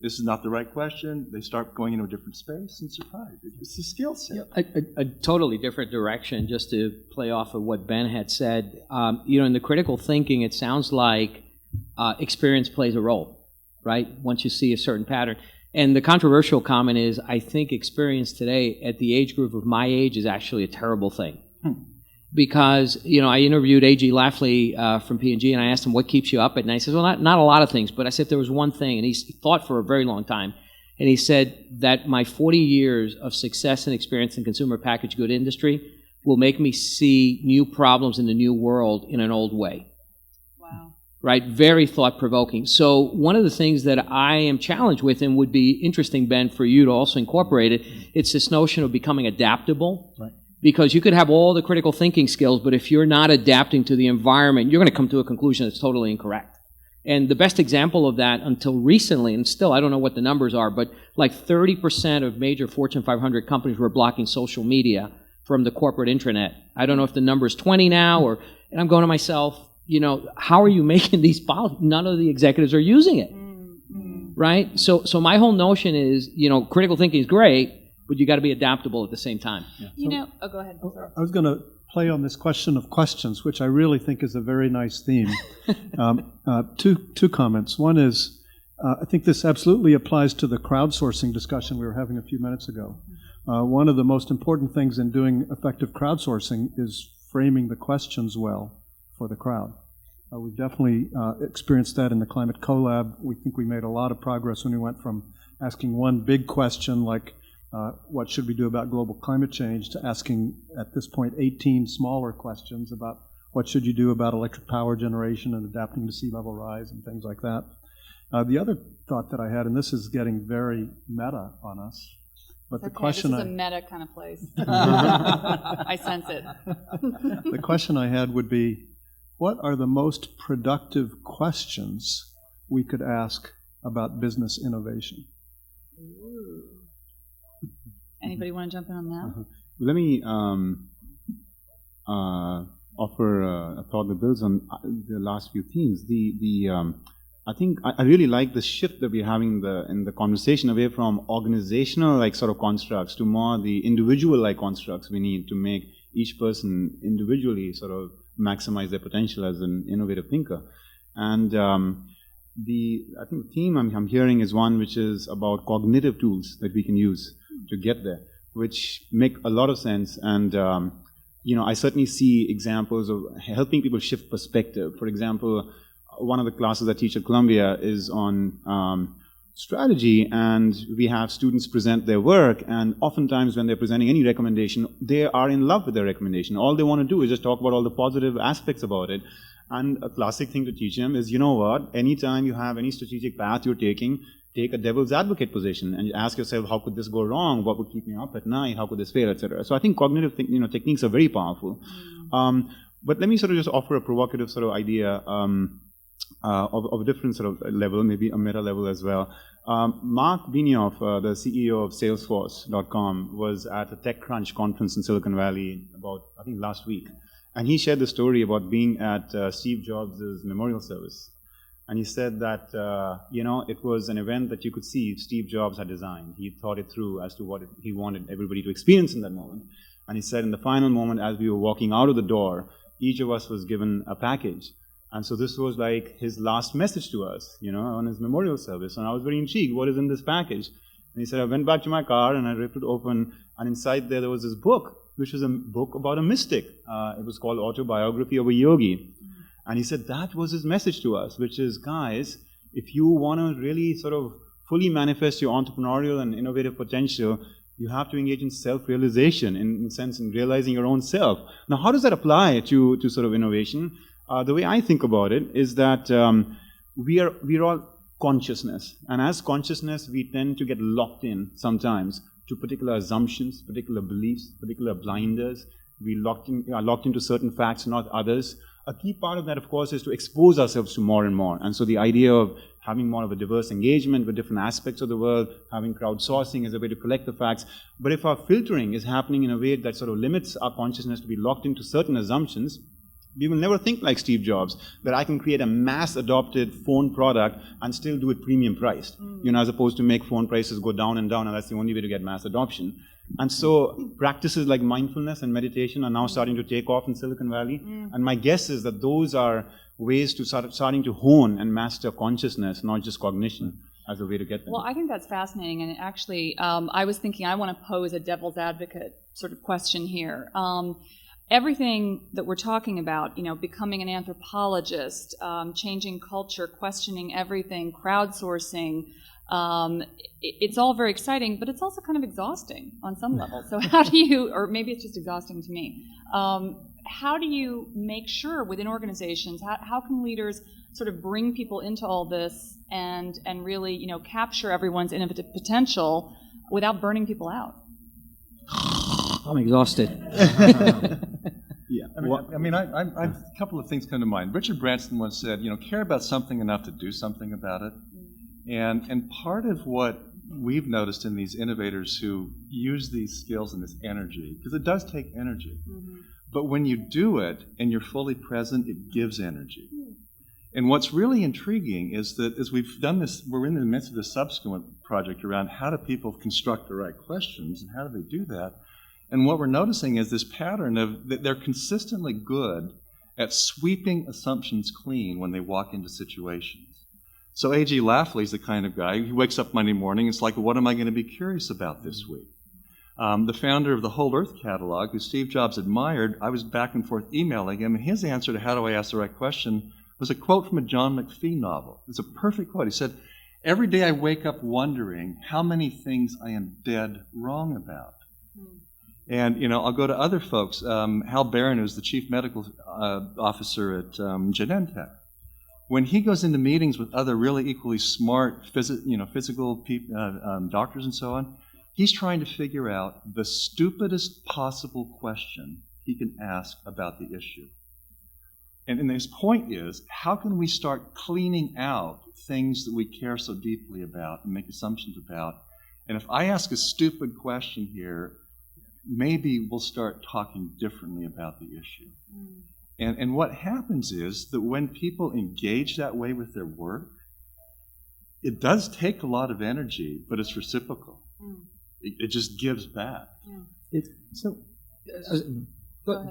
this is not the right question. They start going into a different space and surprise. It's a skill set. A totally different direction, just to play off of what Ben had said. In the critical thinking, it sounds like experience plays a role, right? Once you see a certain pattern. And the controversial comment is, I think experience today at the age group of my age is actually a terrible thing. Because, I interviewed A.G. Lafley from P&G, and I asked him, what keeps you up at night? He says, well, not a lot of things, but I said there was one thing, and he thought for a very long time, and he said that my 40 years of success and experience in consumer packaged good industry will make me see new problems in the new world in an old way. Wow. Right? Very thought-provoking. So one of the things that I am challenged with, and would be interesting, Ben, for you to also incorporate it, it's this notion of becoming adaptable. Right. Because you could have all the critical thinking skills, but if you're not adapting to the environment, you're going to come to a conclusion that's totally incorrect. And the best example of that until recently, and still I don't know what the numbers are, but like 30% of major Fortune 500 companies were blocking social media from the corporate intranet. I don't know if the number is 20 now, and I'm going to myself, how are you making these policies? None of the executives are using it, right? So my whole notion is, critical thinking is great, but you got to be adaptable at the same time. Yeah. Go ahead. I was going to play on this question of questions, which I really think is a very nice theme. Two comments. One is, I think this absolutely applies to the crowdsourcing discussion we were having a few minutes ago. One of the most important things in doing effective crowdsourcing is framing the questions well for the crowd. We've definitely experienced that in the Climate Collab. We think we made a lot of progress when we went from asking one big question like, what should we do about global climate change, to asking, at this point, 18 smaller questions about what should you do about electric power generation and adapting to sea level rise and things like that. The other thought that I had, and this is getting very meta on us, but the question this is a meta kind of place. I sense it. The question I had would be, what are the most productive questions we could ask about business innovation? Ooh. Anybody want to jump in on that? Let me offer a thought that builds on the last few themes. I think I really like the shift that we're having in the conversation away from organizational sort of constructs to more the individual constructs we need to make each person individually sort of maximize their potential as an innovative thinker. And I think the theme I'm hearing is one which is about cognitive tools that we can use to get there, which make a lot of sense. And I certainly see examples of helping people shift perspective. For example, one of the classes I teach at Columbia is on strategy, and we have students present their work, and oftentimes when they're presenting any recommendation, they are in love with their recommendation. All they want to do is just talk about all the positive aspects about it. And a classic thing to teach them is, anytime you have any strategic path you're taking, take a devil's advocate position and ask yourself, how could this go wrong? What would keep me up at night? How could this fail, etc. So I think cognitive techniques are very powerful. But let me sort of just offer a provocative sort of idea of a different sort of level, maybe a meta level as well. Mark Benioff, the CEO of Salesforce.com, was at a TechCrunch conference in Silicon Valley about, I think, last week. And he shared the story about being at Steve Jobs' memorial service. And he said that, it was an event that you could see Steve Jobs had designed. He thought it through as to what he wanted everybody to experience in that moment. And he said in the final moment, as we were walking out of the door, each of us was given a package. And so this was like his last message to us, on his memorial service. And I was very intrigued, what is in this package? And he said, I went back to my car and I ripped it open, and inside there was this book, which was a book about a mystic. It was called Autobiography of a Yogi. And he said that was his message to us, which is, guys, if you want to really sort of fully manifest your entrepreneurial and innovative potential, you have to engage in self-realization, in sense, in realizing your own self. Now, how does that apply to sort of innovation? The way I think about it is that we're all consciousness. And as consciousness, we tend to get locked in sometimes to particular assumptions, particular beliefs, particular blinders. We are locked into certain facts, not others. A key part of that, of course, is to expose ourselves to more and more. And so the idea of having more of a diverse engagement with different aspects of the world, having crowdsourcing as a way to collect the facts. But if our filtering is happening in a way that sort of limits our consciousness to be locked into certain assumptions, we will never think like Steve Jobs, that I can create a mass-adopted phone product and still do it premium priced, as opposed to make phone prices go down, and that's the only way to get mass adoption. And so practices like mindfulness and meditation are now starting to take off in Silicon Valley. And my guess is that those are ways to starting to hone and master consciousness, not just cognition, as a way to get there. Well, I think that's fascinating. And actually, I was thinking I want to pose a devil's advocate sort of question here. Everything that we're talking about, becoming an anthropologist, changing culture, questioning everything, crowdsourcing, it's all very exciting, but it's also kind of exhausting on some level. So how do you, or maybe it's just exhausting to me, how do you make sure within organizations, how can leaders sort of bring people into all this and really, capture everyone's innovative potential without burning people out? I'm exhausted. Yeah. I mean, a couple of things come to mind. Richard Branson once said, care about something enough to do something about it. And part of what we've noticed in these innovators who use these skills and this energy, because it does take energy, but when you do it and you're fully present, it gives energy. And what's really intriguing is that as we've done this, we're in the midst of this subsequent project around how do people construct the right questions and how do they do that. And what we're noticing is this pattern of that they're consistently good at sweeping assumptions clean when they walk into situations. So A.G. Lafley's the kind of guy who wakes up Monday morning, it's like, what am I going to be curious about this week? The founder of the Whole Earth Catalog, who Steve Jobs admired, I was back and forth emailing him, and his answer to how do I ask the right question was a quote from a John McPhee novel. It's a perfect quote. He said, every day I wake up wondering how many things I am dead wrong about. And, I'll go to other folks. Hal Barron, who's the chief medical officer at Genentech. When he goes into meetings with other really equally smart physical doctors and so on, he's trying to figure out the stupidest possible question he can ask about the issue. And his point is, how can we start cleaning out things that we care so deeply about and make assumptions about? And if I ask a stupid question here, maybe we'll start talking differently about the issue. And what happens is that when people engage that way with their work, it does take a lot of energy, but it's reciprocal. It just gives back. Did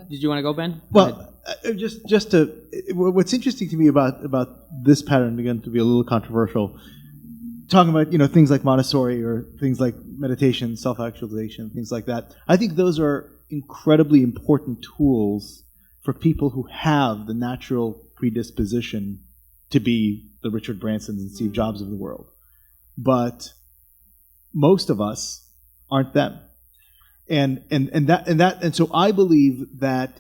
you want to go, Ben? Well, just to what's interesting to me about this pattern, again, to be a little controversial, talking about things like Montessori or things like meditation, self-actualization, things like that. I think those are incredibly important tools for people who have the natural predisposition to be the Richard Bransons and Steve Jobs of the world. But most of us aren't them. And so I believe that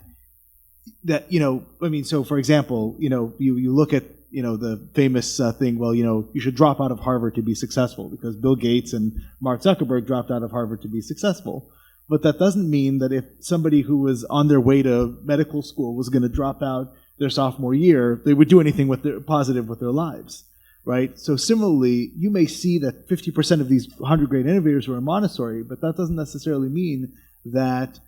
so for example, you look at the famous thing, well, you should drop out of Harvard to be successful because Bill Gates and Mark Zuckerberg dropped out of Harvard to be successful. But that doesn't mean that if somebody who was on their way to medical school was going to drop out their sophomore year, they would do anything positive with their lives, right? So similarly, you may see that 50% of these 100 great innovators were in Montessori, but that doesn't necessarily mean that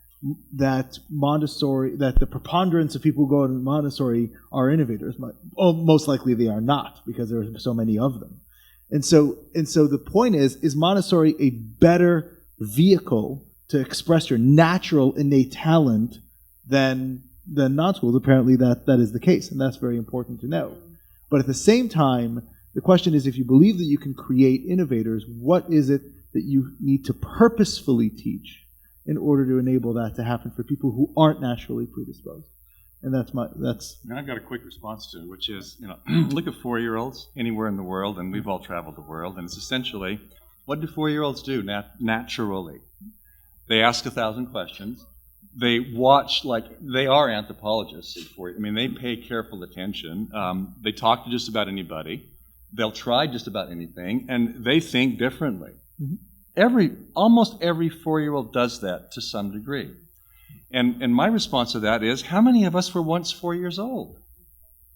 the preponderance of people who go to Montessori are innovators. Most likely they are not, because there are so many of them. And so the point is Montessori a better vehicle to express your natural innate talent than than non-schools. Apparently that is the case, and that's very important to know. But at the same time, the question is, if you believe that you can create innovators, what is it that you need to purposefully teach in order to enable that to happen for people who aren't naturally predisposed? And that's And I've got a quick response to it, which is, look at 4-year-olds anywhere in the world, and we've all traveled the world, and it's essentially, what do 4-year-olds do naturally? They ask 1,000 questions. They watch, they are anthropologists. They pay careful attention. They talk to just about anybody. They'll try just about anything, and they think differently. Mm-hmm. Almost every 4-year-old does that to some degree. And my response to that is, how many of us were once 4 years old?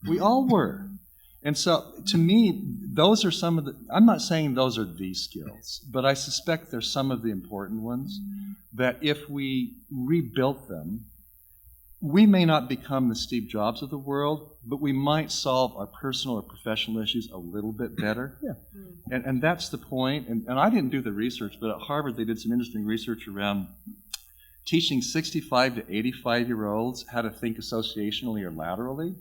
We all were. And so, to me, those are some of the, I'm not saying those are the skills, but I suspect they're some of the important ones that if we rebuilt them, we may not become the Steve Jobs of the world, but we might solve our personal or professional issues a little bit better. Yeah. And that's the point. And I didn't do the research, but at Harvard they did some interesting research around teaching 65 to 85-year-olds how to think associationally or laterally.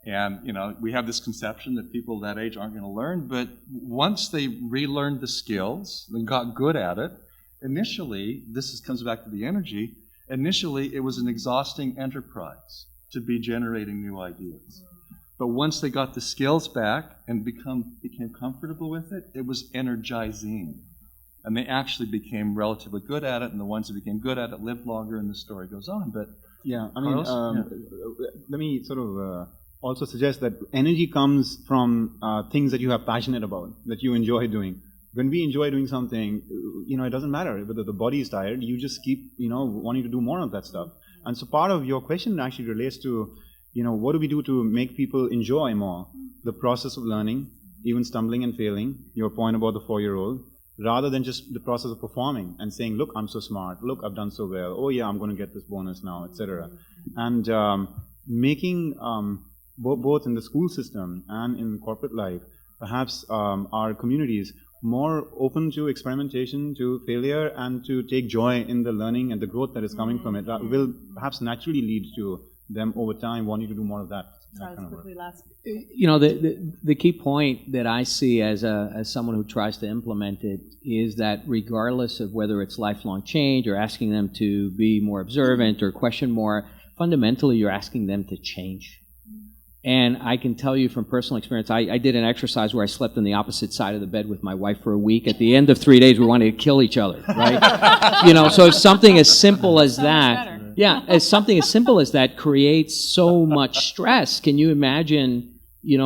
And, we have this conception that people that age aren't going to learn, but once they relearned the skills and got good at it, initially, comes back to the energy, initially it was an exhausting enterprise to be generating new ideas. But once they got the skills back and became comfortable with it, it was energizing. And they actually became relatively good at it, and the ones that became good at it lived longer, and the story goes on. But yeah, let me sort of also suggest that energy comes from things that you are passionate about, that you enjoy doing. When we enjoy doing something, it doesn't matter whether the body is tired, you just keep, wanting to do more of that stuff. And so part of your question actually relates to, what do we do to make people enjoy more the process of learning, even stumbling and failing, your point about the 4-year-old, rather than just the process of performing and saying, look, I'm so smart, look, I've done so well, oh yeah, I'm going to get this bonus now, etc. And making both in the school system and in corporate life, perhaps our communities more open to experimentation, to failure, and to take joy in the learning and the growth that is coming from it, will perhaps naturally lead to them over time wanting to do more of that. The key point that I see as someone who tries to implement it is that regardless of whether it's lifelong change or asking them to be more observant or question more, fundamentally you're asking them to change. And I can tell you from personal experience, I did an exercise where I slept on the opposite side of the bed with my wife for a week. At the end of 3 days, we wanted to kill each other, right? So something as simple as that, something as simple as that creates so much stress. Can you imagine,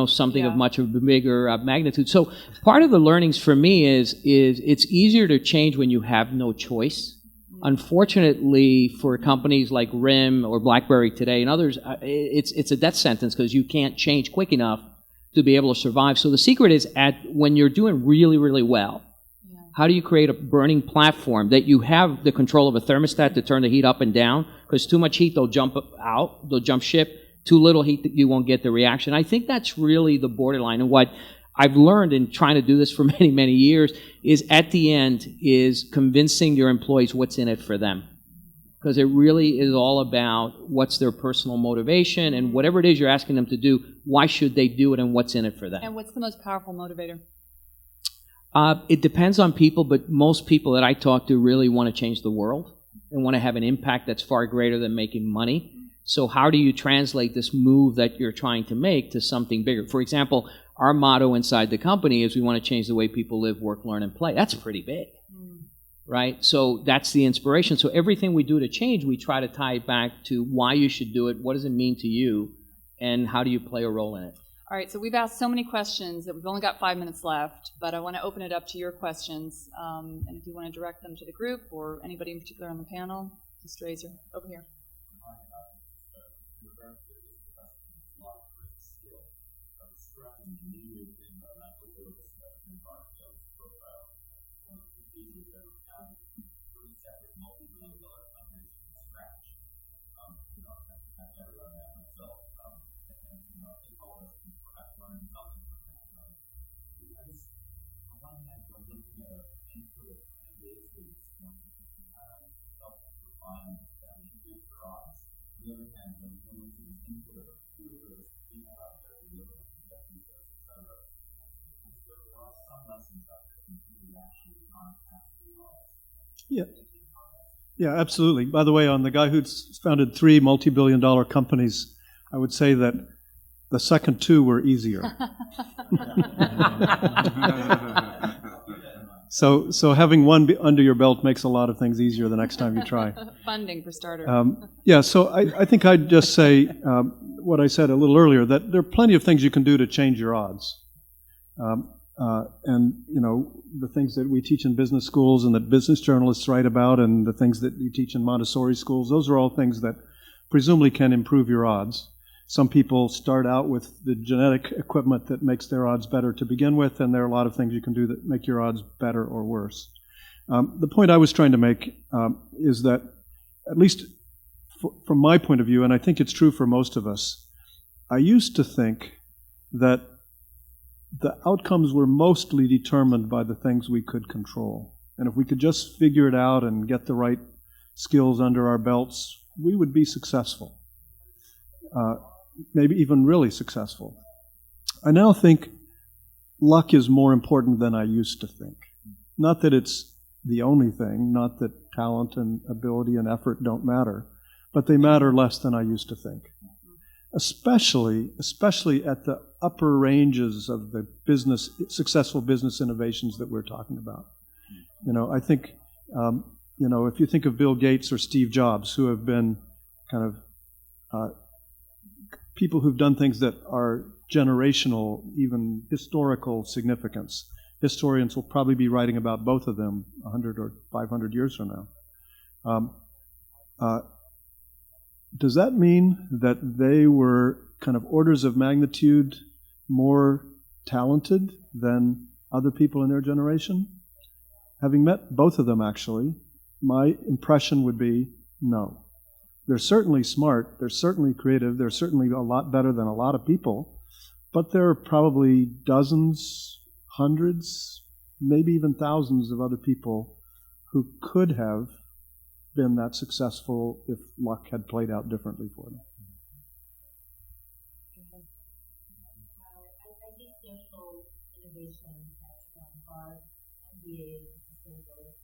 something of much of a bigger magnitude? So part of the learnings for me is it's easier to change when you have no choice. Unfortunately, for companies like RIM or BlackBerry today and others, it's a death sentence because you can't change quick enough to be able to survive. So the secret is when you're doing really, really well, how do you create a burning platform that you have the control of a thermostat to turn the heat up and down? Because too much heat, they'll jump out, they'll jump ship. Too little heat, you won't get the reaction. I think that's really the borderline. And what I've learned in trying to do this for many, many years is at the end is convincing your employees what's in it for them. Because it really is all about what's their personal motivation and whatever it is you're asking them to do, why should they do it and what's in it for them. And what's the most powerful motivator? It depends on people, but most people that I talk to really want to change the world and want to have an impact that's far greater than making money. So how do you translate this move that you're trying to make to something bigger? For example, our motto inside the company is we want to change the way people live, work, learn, and play. That's pretty big, right? So that's the inspiration. So everything we do to change, we try to tie it back to why you should do it, what does it mean to you, and how do you play a role in it. All right, so we've asked so many questions that we've only got 5 minutes left, but I want to open it up to your questions. And if you want to direct them to the group or anybody in particular on the panel, just raise your, over here. Yeah. Yeah, absolutely. By the way, on the guy who's founded 3 multi-billion-dollar companies, I would say that the second 2 were easier. So having one under your belt makes a lot of things easier the next time you try. Funding for starters. Yeah, so I think I'd just say what I said a little earlier, that there are plenty of things you can do to change your odds. And, you know, the things that we teach in business schools and that business journalists write about and the things that you teach in Montessori schools, those are all things that presumably can improve your odds. Some people start out with the genetic equipment that makes their odds better to begin with, and there are a lot of things you can do that make your odds better or worse. The point I was trying to make is that, at least from my point of view, and I think it's true for most of us, I used to think that the outcomes were mostly determined by the things we could control. And if we could just figure it out and get the right skills under our belts, we would be successful. Maybe even really successful. I now think luck is more important than I used to think. Not that it's the only thing, not that talent and ability and effort don't matter, but they matter less than I used to think. Especially at the upper ranges of the successful business innovations that we're talking about. You know, I think, you know, if you think of Bill Gates or Steve Jobs, who have been kind of people who've done things that are generational, even historical significance. Historians will probably be writing about both of them 100 or 500 years from now. Does that mean that they were kind of orders of magnitude more talented than other people in their generation? Having met both of them, actually, my impression would be no. They're certainly smart, they're certainly creative, they're certainly a lot better than a lot of people, but there are probably dozens, hundreds, maybe even thousands of other people who could have been that successful if luck had played out differently for them. I think social innovation has done hard MBA sustainability.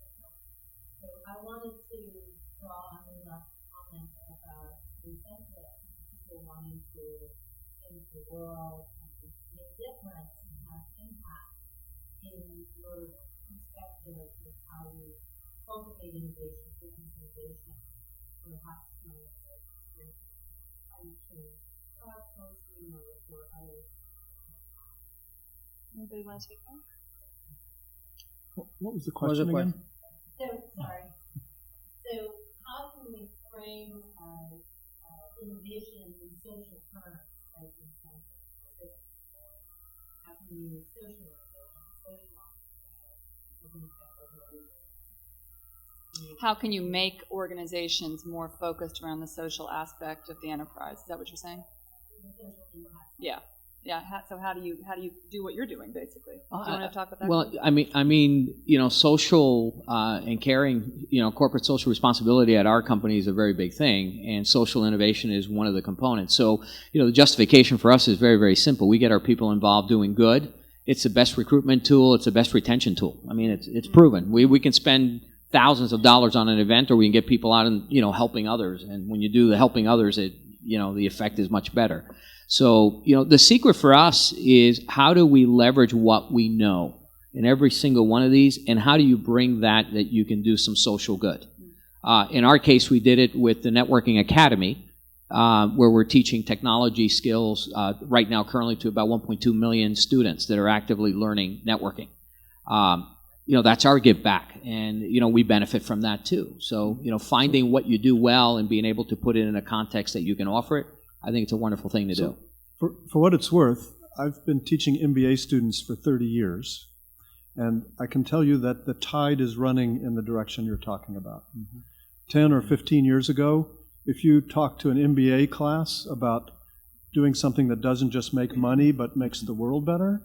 So I wanted to draw on your last comment about incentive, people wanting to change the world and make a difference and have impact in your perspective of how you cultivate innovation, business innovation, perhaps some of the how you change perhaps mostly or others. Anybody want to take that? What was the question again? So, sorry. So, how can we frame innovation in social terms as incentive? How can we use social innovation, social entrepreneurship as an effective motivator? How can you make organizations more focused around the social aspect of the enterprise? Is that what you're saying? Yeah. Yeah. So how do you do what you're doing, basically? Do you want to talk about that? Well, I mean, you know, social and caring, you know, corporate social responsibility at our company is a very big thing, and social innovation is one of the components. So, you know, the justification for us is very, very simple. We get our people involved doing good. It's the best recruitment tool. It's the best retention tool. I mean, it's proven. We can spend thousands of dollars on an event, or we can get people out and, you know, helping others. And when you do the helping others, you know, the effect is much better. So, you know, the secret for us is how do we leverage what we know in every single one of these, and how do you bring that you can do some social good? In our case, we did it with the Networking Academy, where we're teaching technology skills right now currently to about 1.2 million students that are actively learning networking. You know, that's our give back, and, you know, we benefit from that too. So, you know, finding what you do well and being able to put it in a context that you can offer it, I think it's a wonderful thing to do. For what it's worth, I've been teaching MBA students for 30 years, and I can tell you that the tide is running in the direction you're talking about. 10 or 15 years ago, if you talk to an MBA class about doing something that doesn't just make money but makes the world better,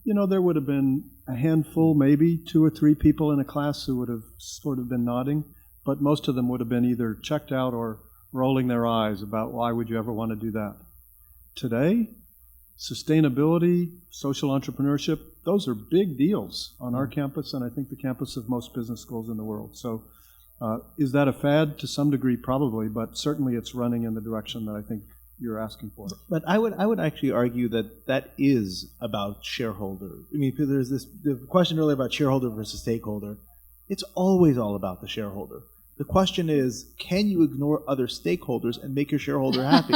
you know, there would have been a handful, maybe 2 or 3 people in a class who would have sort of been nodding, but most of them would have been either checked out or rolling their eyes about why would you ever want to do that. Today, sustainability, social entrepreneurship, those are big deals on our campus, and I think the campus of most business schools in the world. So is that a fad? To some degree, probably, but certainly it's running in the direction that I think you're asking for. But I would actually argue that is about shareholder. I mean, because there's the question earlier about shareholder versus stakeholder. It's always all about the shareholder. The question is, can you ignore other stakeholders and make your shareholder happy?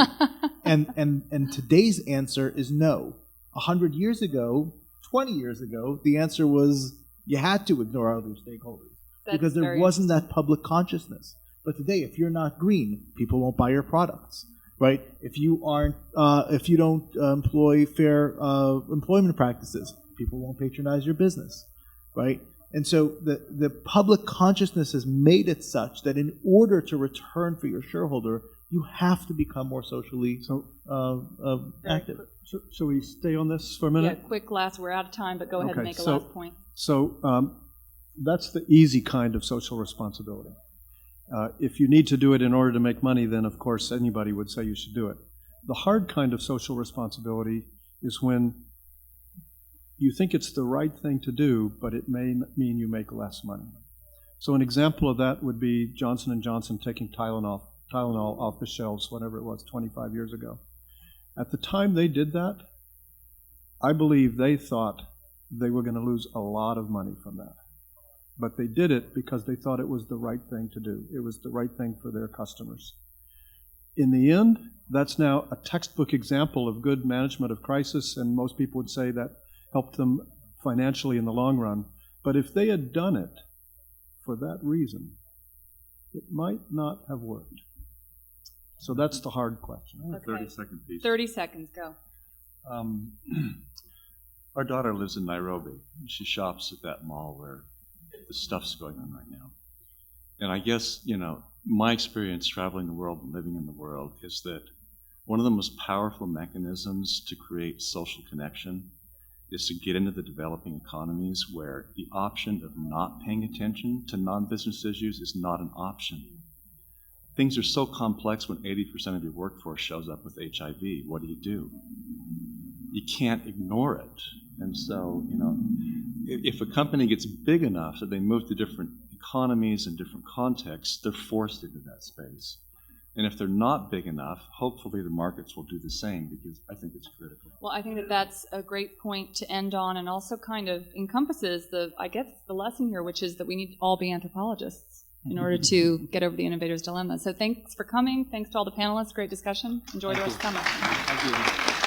and today's answer is no. 100 years ago, 20 years ago, the answer was you had to ignore other stakeholders because there wasn't that public consciousness. But today, if you're not green, people won't buy your products, right? If you aren't, if you don't employ fair employment practices, people won't patronize your business, right? And so the public consciousness has made it such that in order to return for your shareholder, you have to become more socially active. Shall we stay on this for a minute? Yeah, quick last. We're out of time, but go ahead and make a last point. So that's the easy kind of social responsibility. If you need to do it in order to make money, then of course anybody would say you should do it. The hard kind of social responsibility is when you think it's the right thing to do, but it may mean you make less money. So an example of that would be Johnson & Johnson taking Tylenol off the shelves, whatever it was, 25 years ago. At the time they did that, I believe they thought they were going to lose a lot of money from that. But they did it because they thought it was the right thing to do. It was the right thing for their customers. In the end, that's now a textbook example of good management of crisis, and most people would say that helped them financially in the long run. But if they had done it for that reason, it might not have worked. So that's the hard question. Okay. 30-second piece. 30 seconds, go. Our daughter lives in Nairobi. She shops at that mall where the stuff's going on right now. And I guess, my experience traveling the world and living in the world is that one of the most powerful mechanisms to create social connection is to get into the developing economies where the option of not paying attention to non-business issues is not an option. Things are so complex when 80% of your workforce shows up with HIV. What do? You can't ignore it. And so, if a company gets big enough that they move to different economies and different contexts, they're forced into that space. And if they're not big enough, hopefully the markets will do the same, because I think it's critical. Well, I think that that's a great point to end on, and also kind of encompasses the lesson here, which is that we need to all be anthropologists in order to get over the innovator's dilemma. So thanks for coming. Thanks to all the panelists. Great discussion. Enjoy the rest of the summer. Thank you.